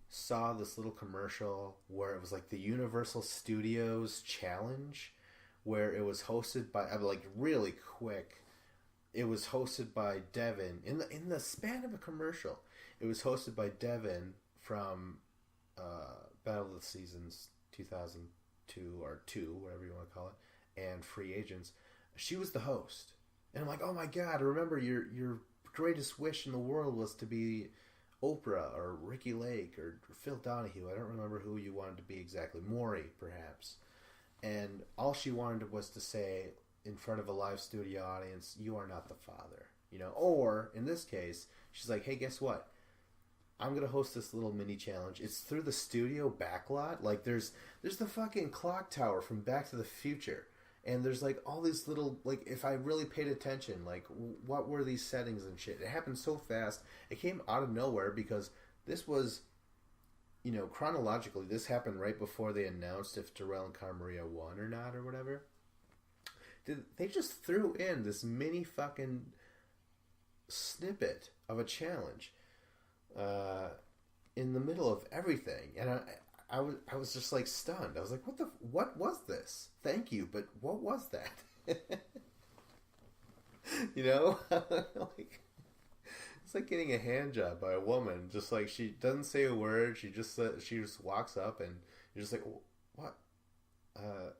saw this little commercial where it was like the Universal Studios Challenge, where it was hosted by, like, really quick. It was hosted by Devin in the span of a commercial. It was hosted by Devin from Battle of the Seasons 2002 or 2, whatever you want to call it, and Free Agents. She was the host, and I'm like, oh my god! Remember, your greatest wish in the world was to be Oprah or Ricky Lake or Phil Donahue. I don't remember who you wanted to be exactly. Maury, perhaps. And all she wanted was to say in front of a live studio audience, "You are not the father," Or in this case, she's like, "Hey, guess what? I'm gonna host this little mini challenge. It's through the studio backlot. Like, there's the fucking clock tower from Back to the Future, and there's like all these little, like, if I really paid attention, like, what were these settings and shit? It happened so fast. It came out of nowhere because this was, chronologically, this happened right before they announced if Darrell and Cara Maria won or not or whatever. They just threw in this mini fucking snippet of a challenge in the middle of everything, and I was just like stunned. I was like, what was this? Thank you, but what was that? Like, it's like getting a hand job by a woman. Just like, she doesn't say a word. She just walks up, and you're just like, what? Oh,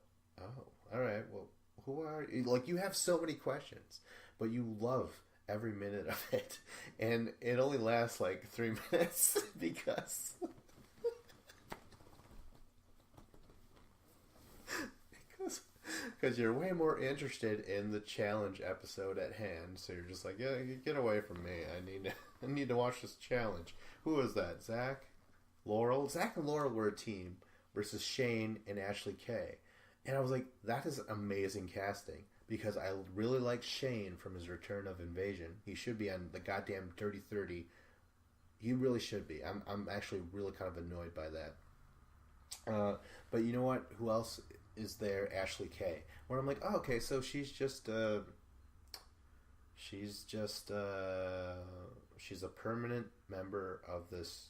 all right. Well, who are you? Like, you have so many questions, but you love every minute of it, and it only lasts like 3 minutes because you're way more interested in the challenge episode at hand. So you're just like, yeah, get away from me. I need to watch this challenge. Who was that? Zach and Laurel were a team versus Shane and Ashley Kay, and I was like, that is amazing casting. Because I really like Shane from his Return of Invasion. He should be on the goddamn Dirty 30. He really should be. I'm actually really kind of annoyed by that. But you know what? Who else is there Ashley Kay, where I'm like, oh, okay, so she's just she's a permanent member of this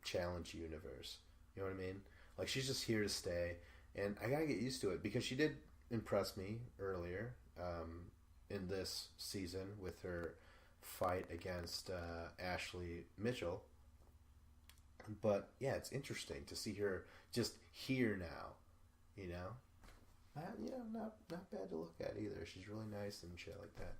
challenge universe. You know what I mean? Like, she's just here to stay, and I gotta get used to it because she did impress me earlier in this season with her fight against Ashley Mitchell. But yeah, it's interesting to see her just here now. You know, not bad to look at either. She's really nice and shit like that.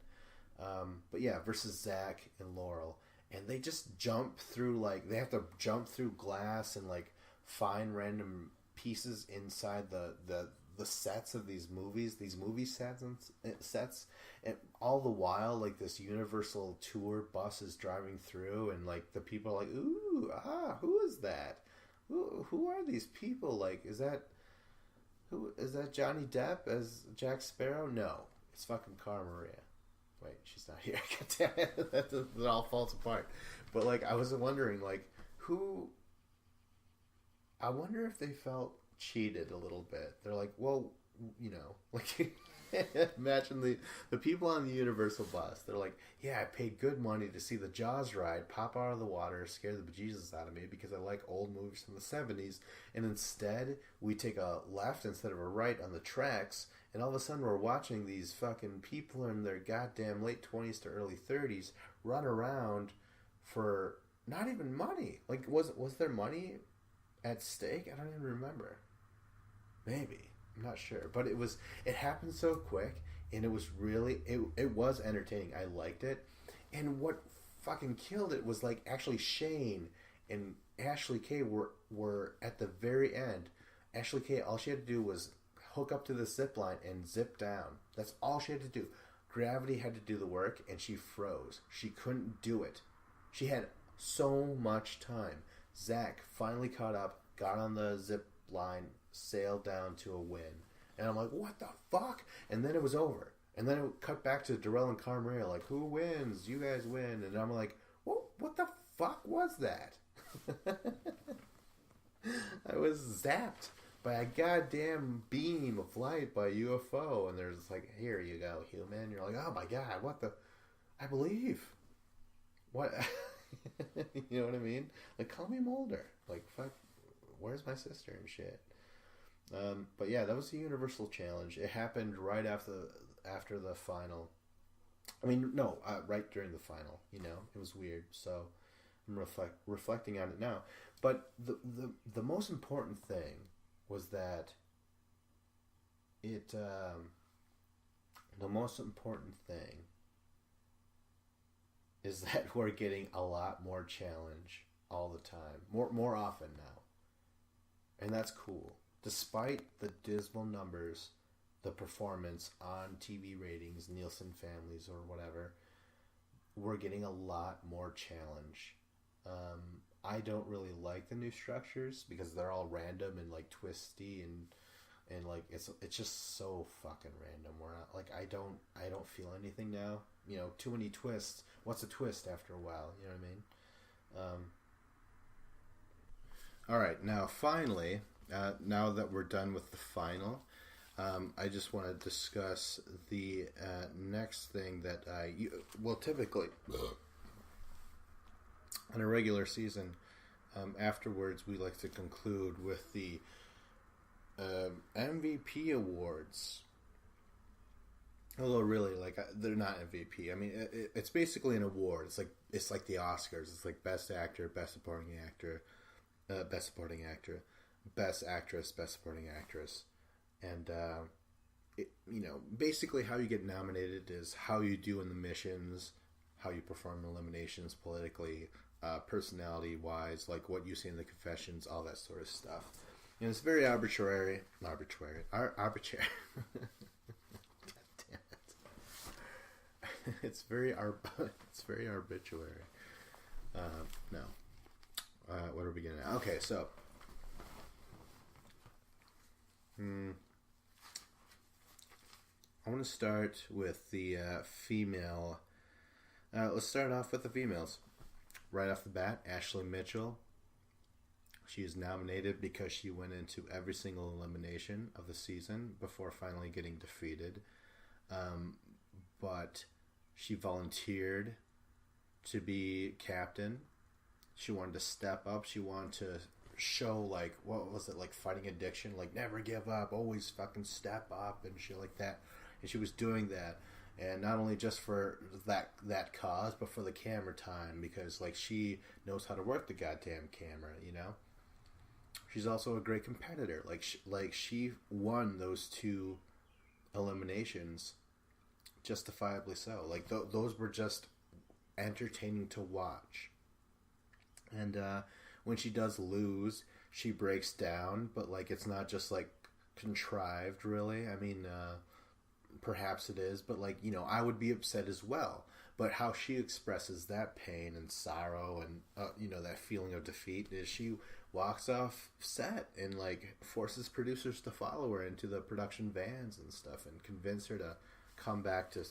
But yeah, versus Zach and Laurel, and they just jump through, like, they have to jump through glass and like find random pieces inside the sets of these movies, these movie sets, and all the while, like, this Universal tour bus is driving through, and like the people are like, ooh, who is that? Who are these people? Like, is that Johnny Depp as Jack Sparrow? No, it's fucking Cara Maria. Wait, she's not here. God damn it, that all falls apart. But like, I was wondering, like, who? I wonder if they felt cheated a little bit. They're like, well, you know, like, imagine the people on the Universal bus. They're like, yeah, I paid good money to see the Jaws ride pop out of the water, scare the bejesus out of me because I like old movies from the 70s, and instead we take a left instead of a right on the tracks, and all of a sudden we're watching these fucking people in their goddamn late 20s to early 30s run around for not even money. Like, was there money at stake? I don't even remember. Maybe. I'm not sure. But it happened so quick, and it was really, it was entertaining. I liked it. And what fucking killed it was, like, actually Shane and Ashley Kay were at the very end. Ashley Kay, all she had to do was hook up to the zip line and zip down. That's all she had to do. Gravity had to do the work, and she froze. She couldn't do it. She had so much time. Zach finally caught up, got on the zip line, sailed down to a win. And I'm like, what the fuck? And then it was over. And then it cut back to Darrell and Cara Maria, like, who wins? You guys win. And I'm like, what the fuck was that? I was zapped by a goddamn beam of light by a UFO. And there's like, here you go, human. You're like, oh my god, what the... I believe. What... You know what I mean? Like, call me Mulder. Like, fuck, where's my sister and shit? But yeah, that was the Universal Challenge. It happened right after the final. I mean, no, right during the final. You know, it was weird. So I'm reflecting on it now. But the most important thing was that it. The most important thing is that we're getting a lot more challenge all the time, more often now, and that's cool. Despite the dismal numbers, the performance on TV ratings, Nielsen families, or whatever, we're getting a lot more challenge. I don't really like the new structures because they're all random and like twisty and like it's just so fucking random. We're not, like, I don't feel anything now. You know, too many twists. What's a twist after a while? You know what I mean? All right, now finally, now that we're done with the final, I just want to discuss the next thing that typically on a regular season. Afterwards, we like to conclude with the MVP awards. Although really, like, they're not MVP. I mean, it's basically an award. It's like the Oscars. It's like Best Actor, Best Supporting Actor, Best Supporting Actor, Best Actress, Best Supporting Actress, and you know, basically how you get nominated is how you do in the missions, how you perform in eliminations politically, personality wise, like what you say in the confessions, all that sort of stuff. And it's very arbitrary. It's very arbitrary. No. What are we getting at? Okay, so I want to start with the female. Let's start off with the females. Right off the bat, Ashley Mitchell She is nominated because she went into every single elimination of the season before finally getting defeated. But she volunteered to be captain. She wanted to step up. She wanted to show, like, what was it, like fighting addiction, like never give up, always fucking step up and shit like that. And she was doing that, and not only just for that cause, but for the camera time, because like she knows how to work the goddamn camera, you know. She's also a great competitor. Like she won those 2 eliminations, justifiably so. Like those were just entertaining to watch. And when she does lose, she breaks down, but like it's not just like contrived, really. I mean, perhaps it is, but like, you know, I would be upset as well. But how she expresses that pain and sorrow and you know, that feeling of defeat is she walks off set and like forces producers to follow her into the production vans and stuff and convince her to come back to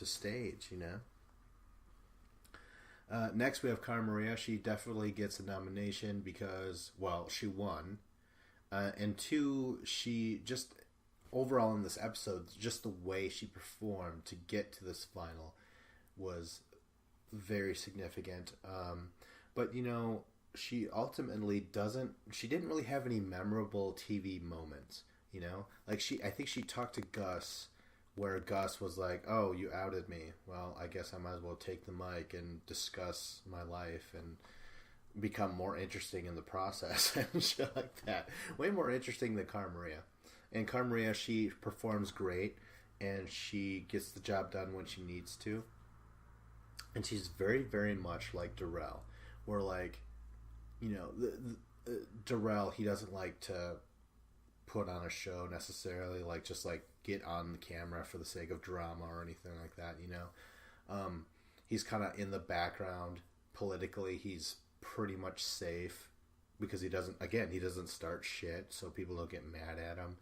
stage, you know. Next, we have Cara Maria. She definitely gets a nomination because, well, she won. And 2, she just, overall in this episode, just the way she performed to get to this final was very significant. But, you know, she ultimately she didn't really have any memorable TV moments, you know? Like, I think she talked to Gus, where Gus was like, "Oh, you outed me. Well, I guess I might as well take the mic and discuss my life and become more interesting in the process," and shit like that. Way more interesting than Cara Maria. And Cara Maria, she performs great, and she gets the job done when she needs to. And she's very, very much like Darrell, where, like, you know, Darrell, he doesn't like to put on a show necessarily, like just like get on the camera for the sake of drama or anything like that, you know. He's kind of in the background politically. He's pretty much safe because he doesn't start shit, so people don't get mad at him.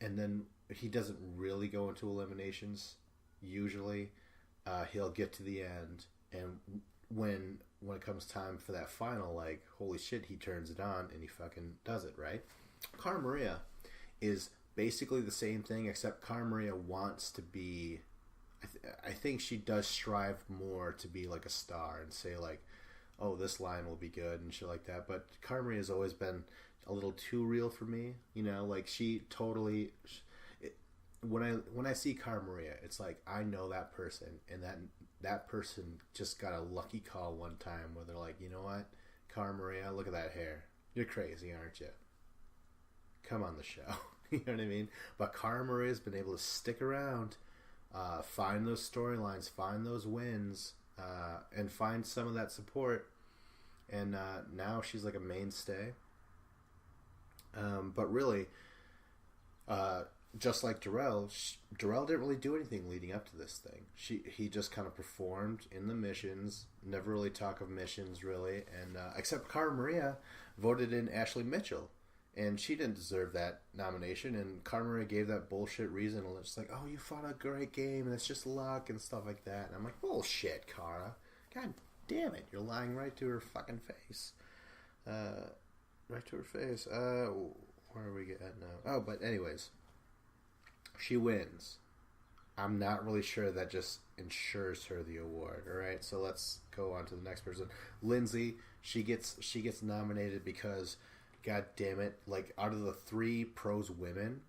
And then he doesn't really go into eliminations usually. He'll get to the end, and when it comes time for that final, like, holy shit, he turns it on and he fucking does it, right? Cara Maria is basically the same thing, except Cara Maria wants to be, I think she does strive more to be like a star and say like, oh, this line will be good and shit like that. But Cara Maria has always been a little too real for me, you know. Like, she totally, when I see Cara Maria, it's like I know that person, and that person just got a lucky call one time where they're like, you know what, Cara Maria, look at that hair, you're crazy, aren't you? Come on the show. You know what I mean? But Cara Maria's been able to stick around, find those storylines, find those wins, and find some of that support. And now she's like a mainstay. But really, just like Darrell, Darrell didn't really do anything leading up to this thing. He just kind of performed in the missions, never really talk of missions really, and except Cara Maria voted in Ashley Mitchell. And she didn't deserve that nomination, and Cara Maria gave that bullshit reason, and it's like, oh, you fought a great game, and it's just luck, and stuff like that. And I'm like, bullshit, Cara. God damn it, you're lying right to her fucking face. Right to her face. Where are we at now? Oh, but anyways, she wins. I'm not really sure that just ensures her the award, alright? So let's go on to the next person. Lindsay, she gets nominated because, god damn it, like, out of the 3 pros women,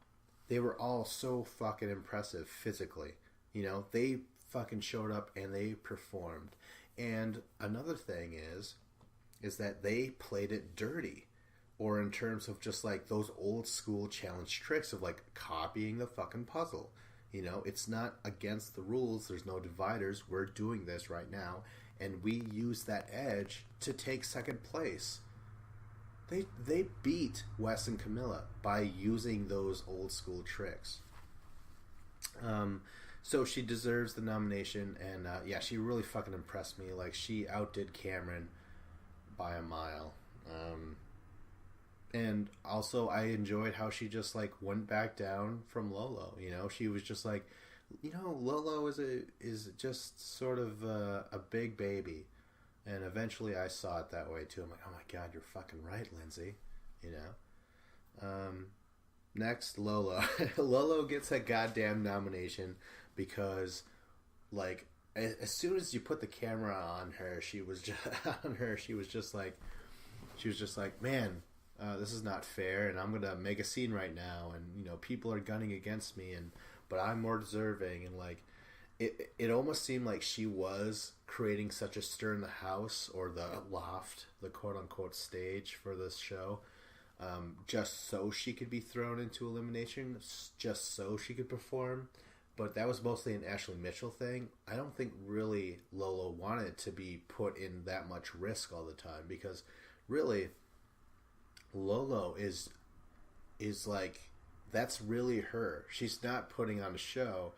they were all so fucking impressive physically. You know, they fucking showed up and they performed. And another thing is that they played it dirty. Or in terms of just like those old school challenge tricks of like copying the fucking puzzle. You know, it's not against the rules. There's no dividers. We're doing this right now. And we use that edge to take second place. They beat Wes and Camilla by using those old school tricks. So she deserves the nomination, and yeah, she really fucking impressed me. Like, she outdid Cameron by a mile. And also, I enjoyed how she just like went back down from Lolo. You know, she was just like, you know, Lolo is just sort of a big baby. And eventually I saw it that way too. I'm like, oh my god, you're fucking right, Lindsay. You know? Next, Lolo. Lolo gets a goddamn nomination because, like, as soon as you put the camera on her, she was just like, man, this is not fair, and I'm gonna make a scene right now, and you know, people are gunning against me, and but I'm more deserving, and like, it almost seemed like she was creating such a stir in the house or the loft, the quote unquote stage for this show, just so she could be thrown into elimination, just so she could perform. But that was mostly an Ashley Mitchell thing. I don't think really Lolo wanted to be put in that much risk all the time, because really Lolo is like, that's really her. She's not putting on a show.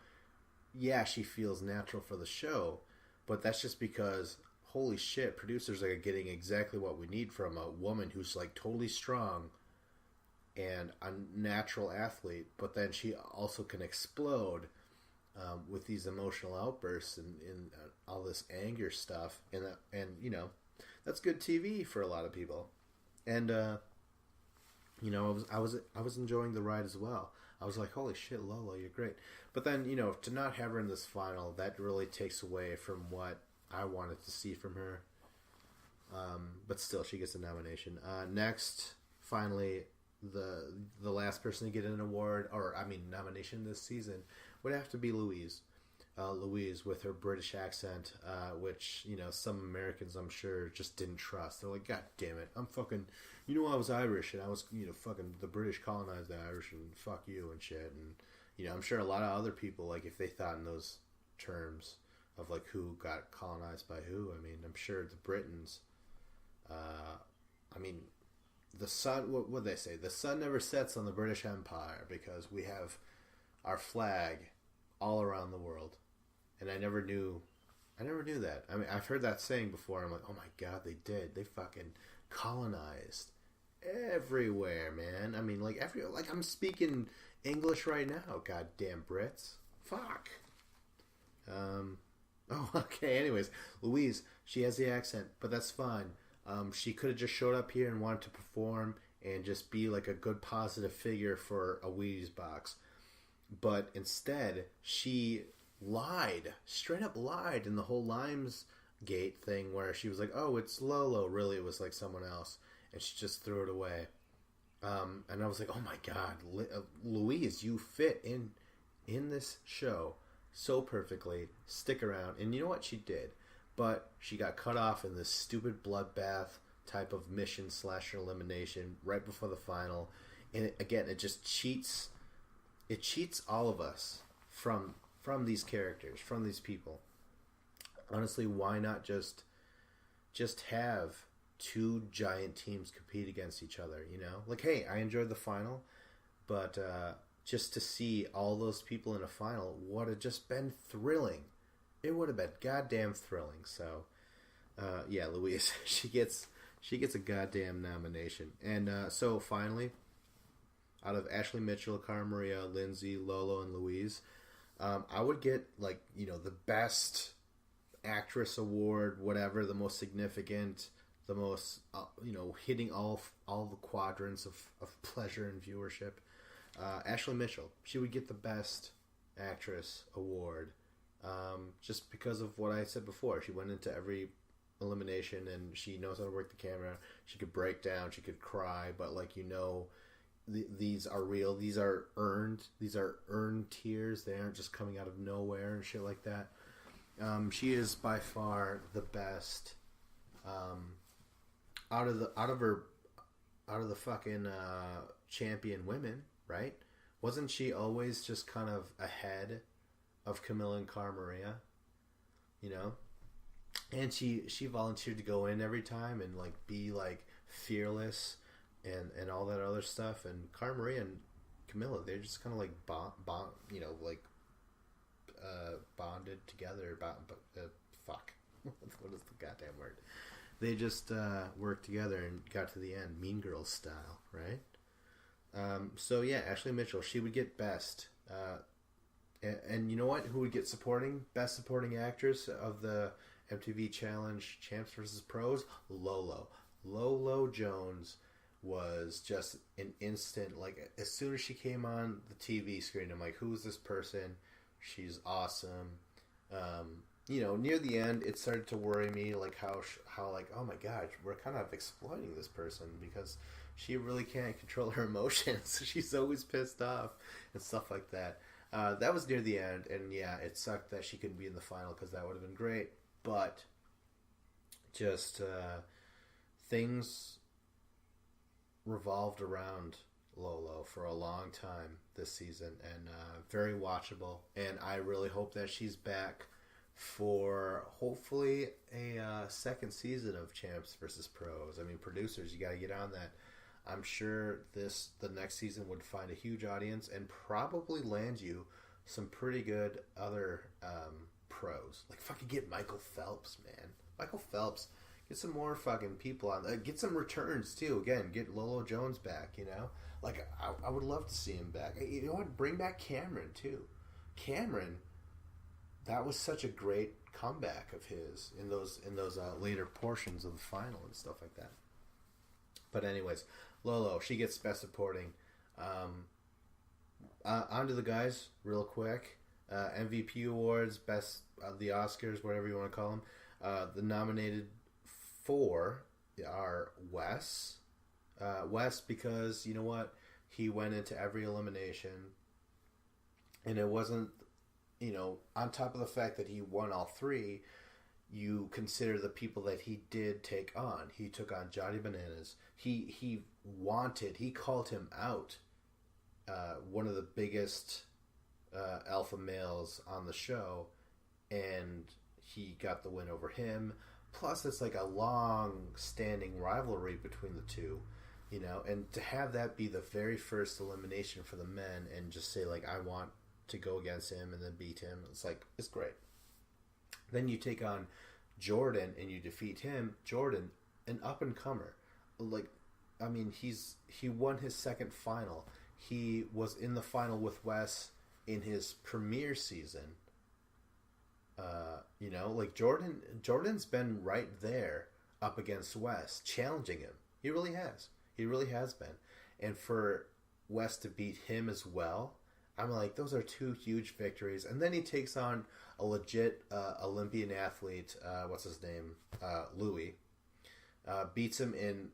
Yeah, she feels natural for the show, but that's just because, holy shit, producers are getting exactly what we need from a woman who's like totally strong and a natural athlete, but then she also can explode with these emotional outbursts and all this anger stuff, and you know, that's good TV for a lot of people. And you know, I was enjoying the ride as well. I was like, holy shit, Lolo, you're great. But then, you know, to not have her in this final, that really takes away from what I wanted to see from her. But still, she gets a nomination. Next, finally, the last person to get an award, or I mean nomination this season, would have to be Louise. Louise with her British accent, which, you know, some Americans I'm sure just didn't trust. They're like, God damn it, I'm fucking, you know, I was Irish and I was, you know, fucking the British colonized the Irish and fuck you and shit. And, you know, I'm sure a lot of other people, like, if they thought in those terms of like who got colonized by who, I mean, I'm sure the Britons, I mean, the sun, what they say? The sun never sets on the British Empire because we have our flag all around the world. And I never knew that. I mean, I've heard that saying before. I'm like, oh my god, they did. They fucking colonized everywhere, man. I mean, like like I'm speaking English right now. Goddamn Brits. Fuck. Oh, okay. Anyways, Louise, she has the accent, but that's fine. She could have just showed up here and wanted to perform and just be like a good positive figure for a Wheaties box. But instead, she straight up lied in the whole Limesgate thing where she was like, oh, it's Lolo. Really, it was like someone else. And she just threw it away. And I was like, oh my god, Louise, you fit in this show so perfectly. Stick around. And you know what? She did. But she got cut off in this stupid bloodbath type of mission / elimination right before the final. And it just cheats. It cheats all of us from these characters, from these people. Honestly, why not just have two giant teams compete against each other, you know? Like, hey, I enjoyed the final, but just to see all those people in a final would have just been thrilling. It would have been goddamn thrilling. So, yeah, Louise, she gets a goddamn nomination. And so finally, out of Ashley Mitchell, Cara Maria, Lindsay, Lolo, and Louise, I would get, like, you know, the best actress award, whatever, the most significant, the most, you know, hitting all the quadrants of pleasure and viewership. Ashley Mitchell, she would get the best actress award, just because of what I said before. She went into every elimination and she knows how to work the camera. She could break down, she could cry, but, like, you know, these are real. These are earned. These are earned tears. They aren't just coming out of nowhere and shit like that. She is by far the best. Out of the fucking champion women, right? Wasn't she always just kind of ahead of Camilla and Cara Maria? You know, and she volunteered to go in every time and like be like fearless. And all that other stuff, and Cara Maria and Camilla, they're just kind of like bonded together. Fuck, what is the goddamn word? They just worked together and got to the end, Mean Girls style, right? So yeah, Ashley Mitchell, she would get best, and you know what? Who would get best supporting actress of the MTV Challenge Champs versus Pros, Lolo. Lolo Jones was just an instant, like, as soon as she came on the TV screen, I'm like, who's this person? She's awesome. Near the end, it started to worry me, like, how like, oh my god, we're kind of exploiting this person because she really can't control her emotions. She's always pissed off and stuff like that. That was near the end, and yeah, it sucked that she couldn't be in the final because that would have been great. But just things revolved around Lolo for a long time this season, and very watchable. And I really hope that she's back for hopefully a second season of Champs versus Pros. I mean, producers, you got to get on that. I'm sure the next season would find a huge audience and probably land you some pretty good other pros. Like, fucking get Michael Phelps, man. Michael Phelps. Get some more fucking people on. Get some returns, too. Again, get Lolo Jones back, Like, I would love to see him back. You know what? Bring back Cameron, too. Cameron, that was such a great comeback of his in those later portions of the final and stuff like that. But anyways, Lolo, she gets Best Supporting. On to the guys, real quick. MVP awards, best the Oscars, whatever you want to call them. The nominated for are Wes. Wes, because you know what, he went into every elimination, and it wasn't, on top of the fact that he won all three, you consider the people that he did take on. He took on Johnny Bananas. He called him out. One of the biggest alpha males on the show, and he got the win over him. Plus, it's like a long-standing rivalry between the two, and to have that be the very first elimination for the men and just say, like, I want to go against him and then beat him, it's great. Then you take on Jordan and you defeat him. Jordan, an up-and-comer. Like, I mean, he won his second final. He was in the final with Wes in his premiere season. Like Jordan's been right there up against Wes, challenging him. He really has. He really has been. And for Wes to beat him as well, I'm like, those are two huge victories. And then he takes on a legit Olympian athlete, what's his name? Louis. Beats him in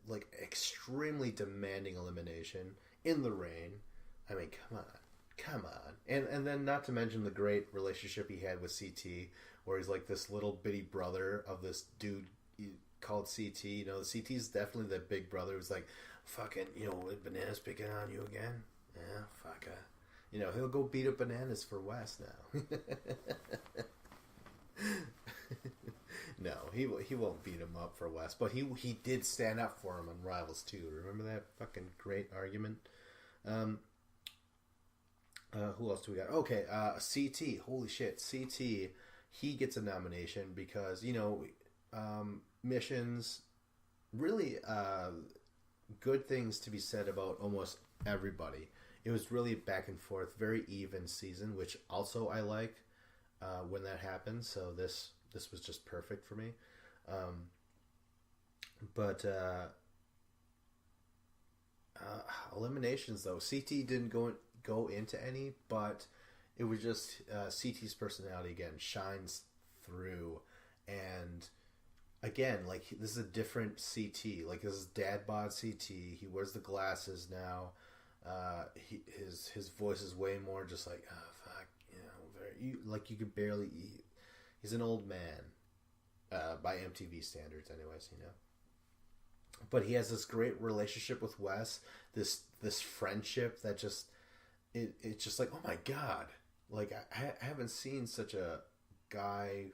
like extremely demanding elimination in the rain. I mean, come on. And then not to mention the great relationship he had with CT, where he's like this little bitty brother of this dude called CT. CT's definitely the big brother who's like, fucking, Bananas picking on you again? Yeah, fuck. He'll go beat up Bananas for Wes now. No, he won't beat him up for Wes, but he did stand up for him on Rivals 2. Remember that fucking great argument? Who else do we got? Okay, CT. Holy shit, CT. He gets a nomination because missions. Really, good things to be said about almost everybody. It was really back and forth, very even season, which also I like when that happens. So this was just perfect for me. But eliminations though, CT didn't go into any, but it was just CT's personality again shines through, and again, like, this is a different CT. Like, this is dad bod CT. He wears the glasses now. His voice is way more just like, oh fuck, very, like, you could barely. He's an old man, by MTV standards, anyways, But he has this great relationship with Wes. This friendship that just. It's just like, oh my god, like I haven't seen such a guy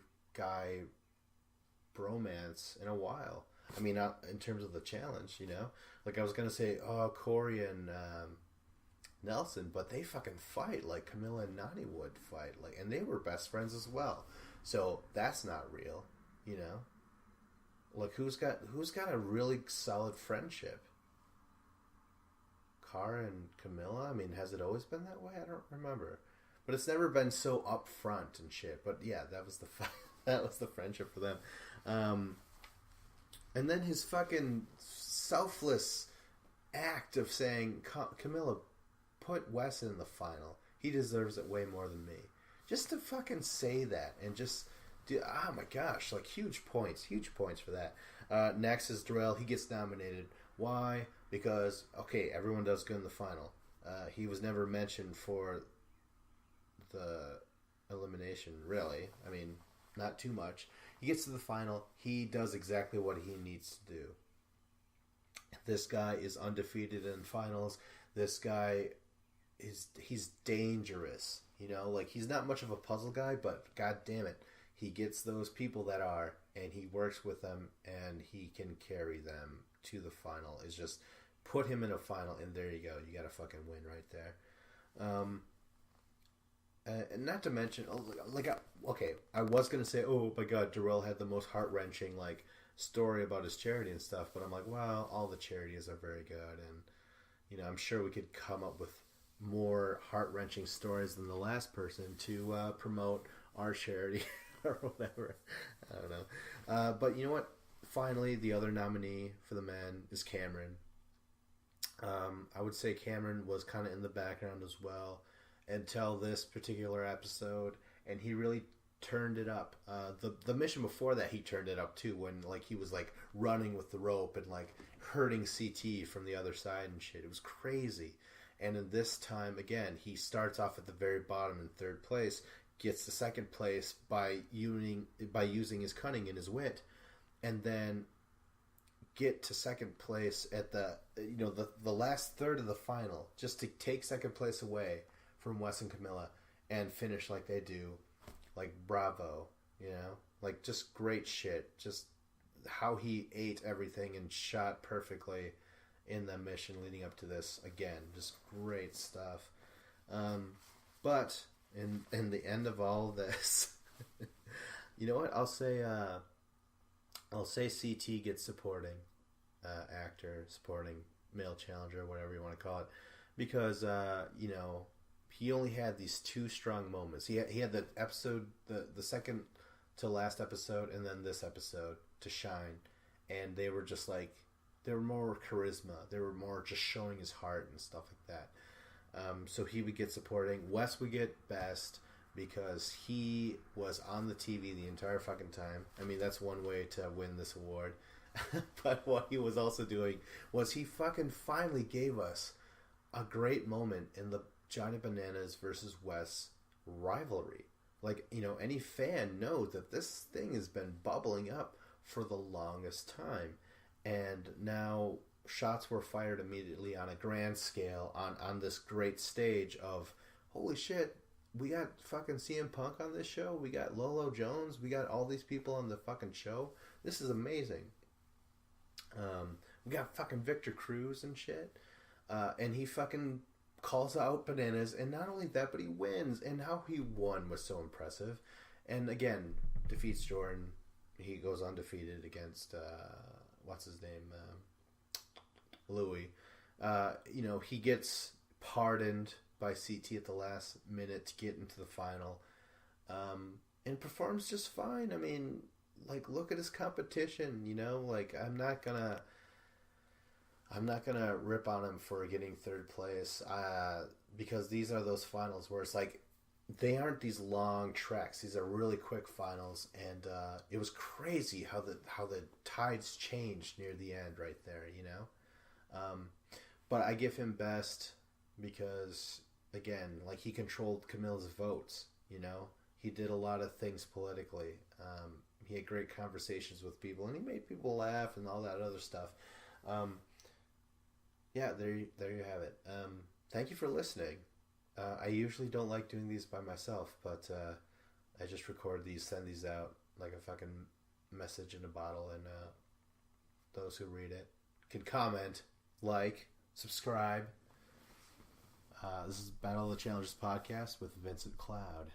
bromance in a while. I mean, in terms of the challenge, like I was gonna say, Corey and Nelson, but they fucking fight like Camilla and Nani would fight, like, and they were best friends as well. So that's not real, Like, who's got a really solid friendship? Cara and Camilla? I mean, has it always been that way? I don't remember. But it's never been so upfront and shit. But yeah, that was the That was the friendship for them. And then his fucking selfless act of saying, Camilla, put Wes in the final. He deserves it way more than me. Just to fucking say that and just do, oh my gosh, like huge points for that. Next is Darrell. He gets nominated. Why? Because, okay, everyone does good in the final. He was never mentioned for the elimination, really. I mean, not too much. He gets to the final. He does exactly what he needs to do. This guy is undefeated in finals. This guy he's dangerous. You know, like he's not much of a puzzle guy, but god damn it, he gets those people that are, and he works with them, and he can carry them to the final. It's just put him in a final, and there you go. You got a fucking win right there. And not to mention, I was gonna say, oh my god, Darrell had the most heart wrenching like story about his charity and stuff, but I'm like, well, all the charities are very good, and you know, I'm sure we could come up with more heart wrenching stories than the last person to promote our charity or whatever. I don't know, but you know what? Finally, the other nominee for the men is Cameron. I would say Cameron was kind of in the background as well until this particular episode, and he really turned it up. The mission before that, he turned it up too, when like he was like running with the rope and like hurting CT from the other side and shit. It was crazy. And in this time, again, he starts off at the very bottom in third place, gets to second place by using his cunning and his wit, and then get to second place at the last third of the final, just to take second place away from Wes and Camilla and finish like they do. Like, bravo, you know? Like, just great shit. Just how he ate everything and shot perfectly in the mission leading up to this. Again, just great stuff. But in the end of all this, you know what? I'll say CT gets supporting actor, supporting male challenger, whatever you want to call it, because you know, he only had these two strong moments. He had the episode, the second to last episode, and then this episode to shine, and they were just like, they were more charisma. They were more just showing his heart and stuff like that. So he would get supporting. Wes would get best because he was on the TV the entire fucking time. I mean, that's one way to win this award. But what he was also doing was he fucking finally gave us a great moment in the Johnny Bananas versus Wes rivalry. Like, you know, any fan knows that this thing has been bubbling up for the longest time. And now shots were fired immediately on a grand scale on this great stage of, holy shit, we got fucking CM Punk on this show. We got Lolo Jones. We got all these people on the fucking show. This is amazing. We got fucking Victor Cruz and shit. And he fucking calls out Bananas. And not only that, but he wins. And how he won was so impressive. And again, defeats Jordan. He goes undefeated against, what's his name? Louis. You know, he gets pardoned by CT at the last minute to get into the final. And performs just fine. I mean, like, look at his competition, you know? Like, I'm not gonna rip on him for getting third place, because these are those finals where it's like, they aren't these long treks. These are really quick finals, and it was crazy how the tides changed near the end right there, you know? But I give him best because, again, like, he controlled Camilla's votes, you know? He did a lot of things politically. He had great conversations with people, and he made people laugh and all that other stuff. Yeah, there you have it. Thank you for listening. I usually don't like doing these by myself, but I just record these, send these out like a fucking message in a bottle, and those who read it can comment, like, subscribe. This is Battle of the Challengers podcast with Vincent Cloud.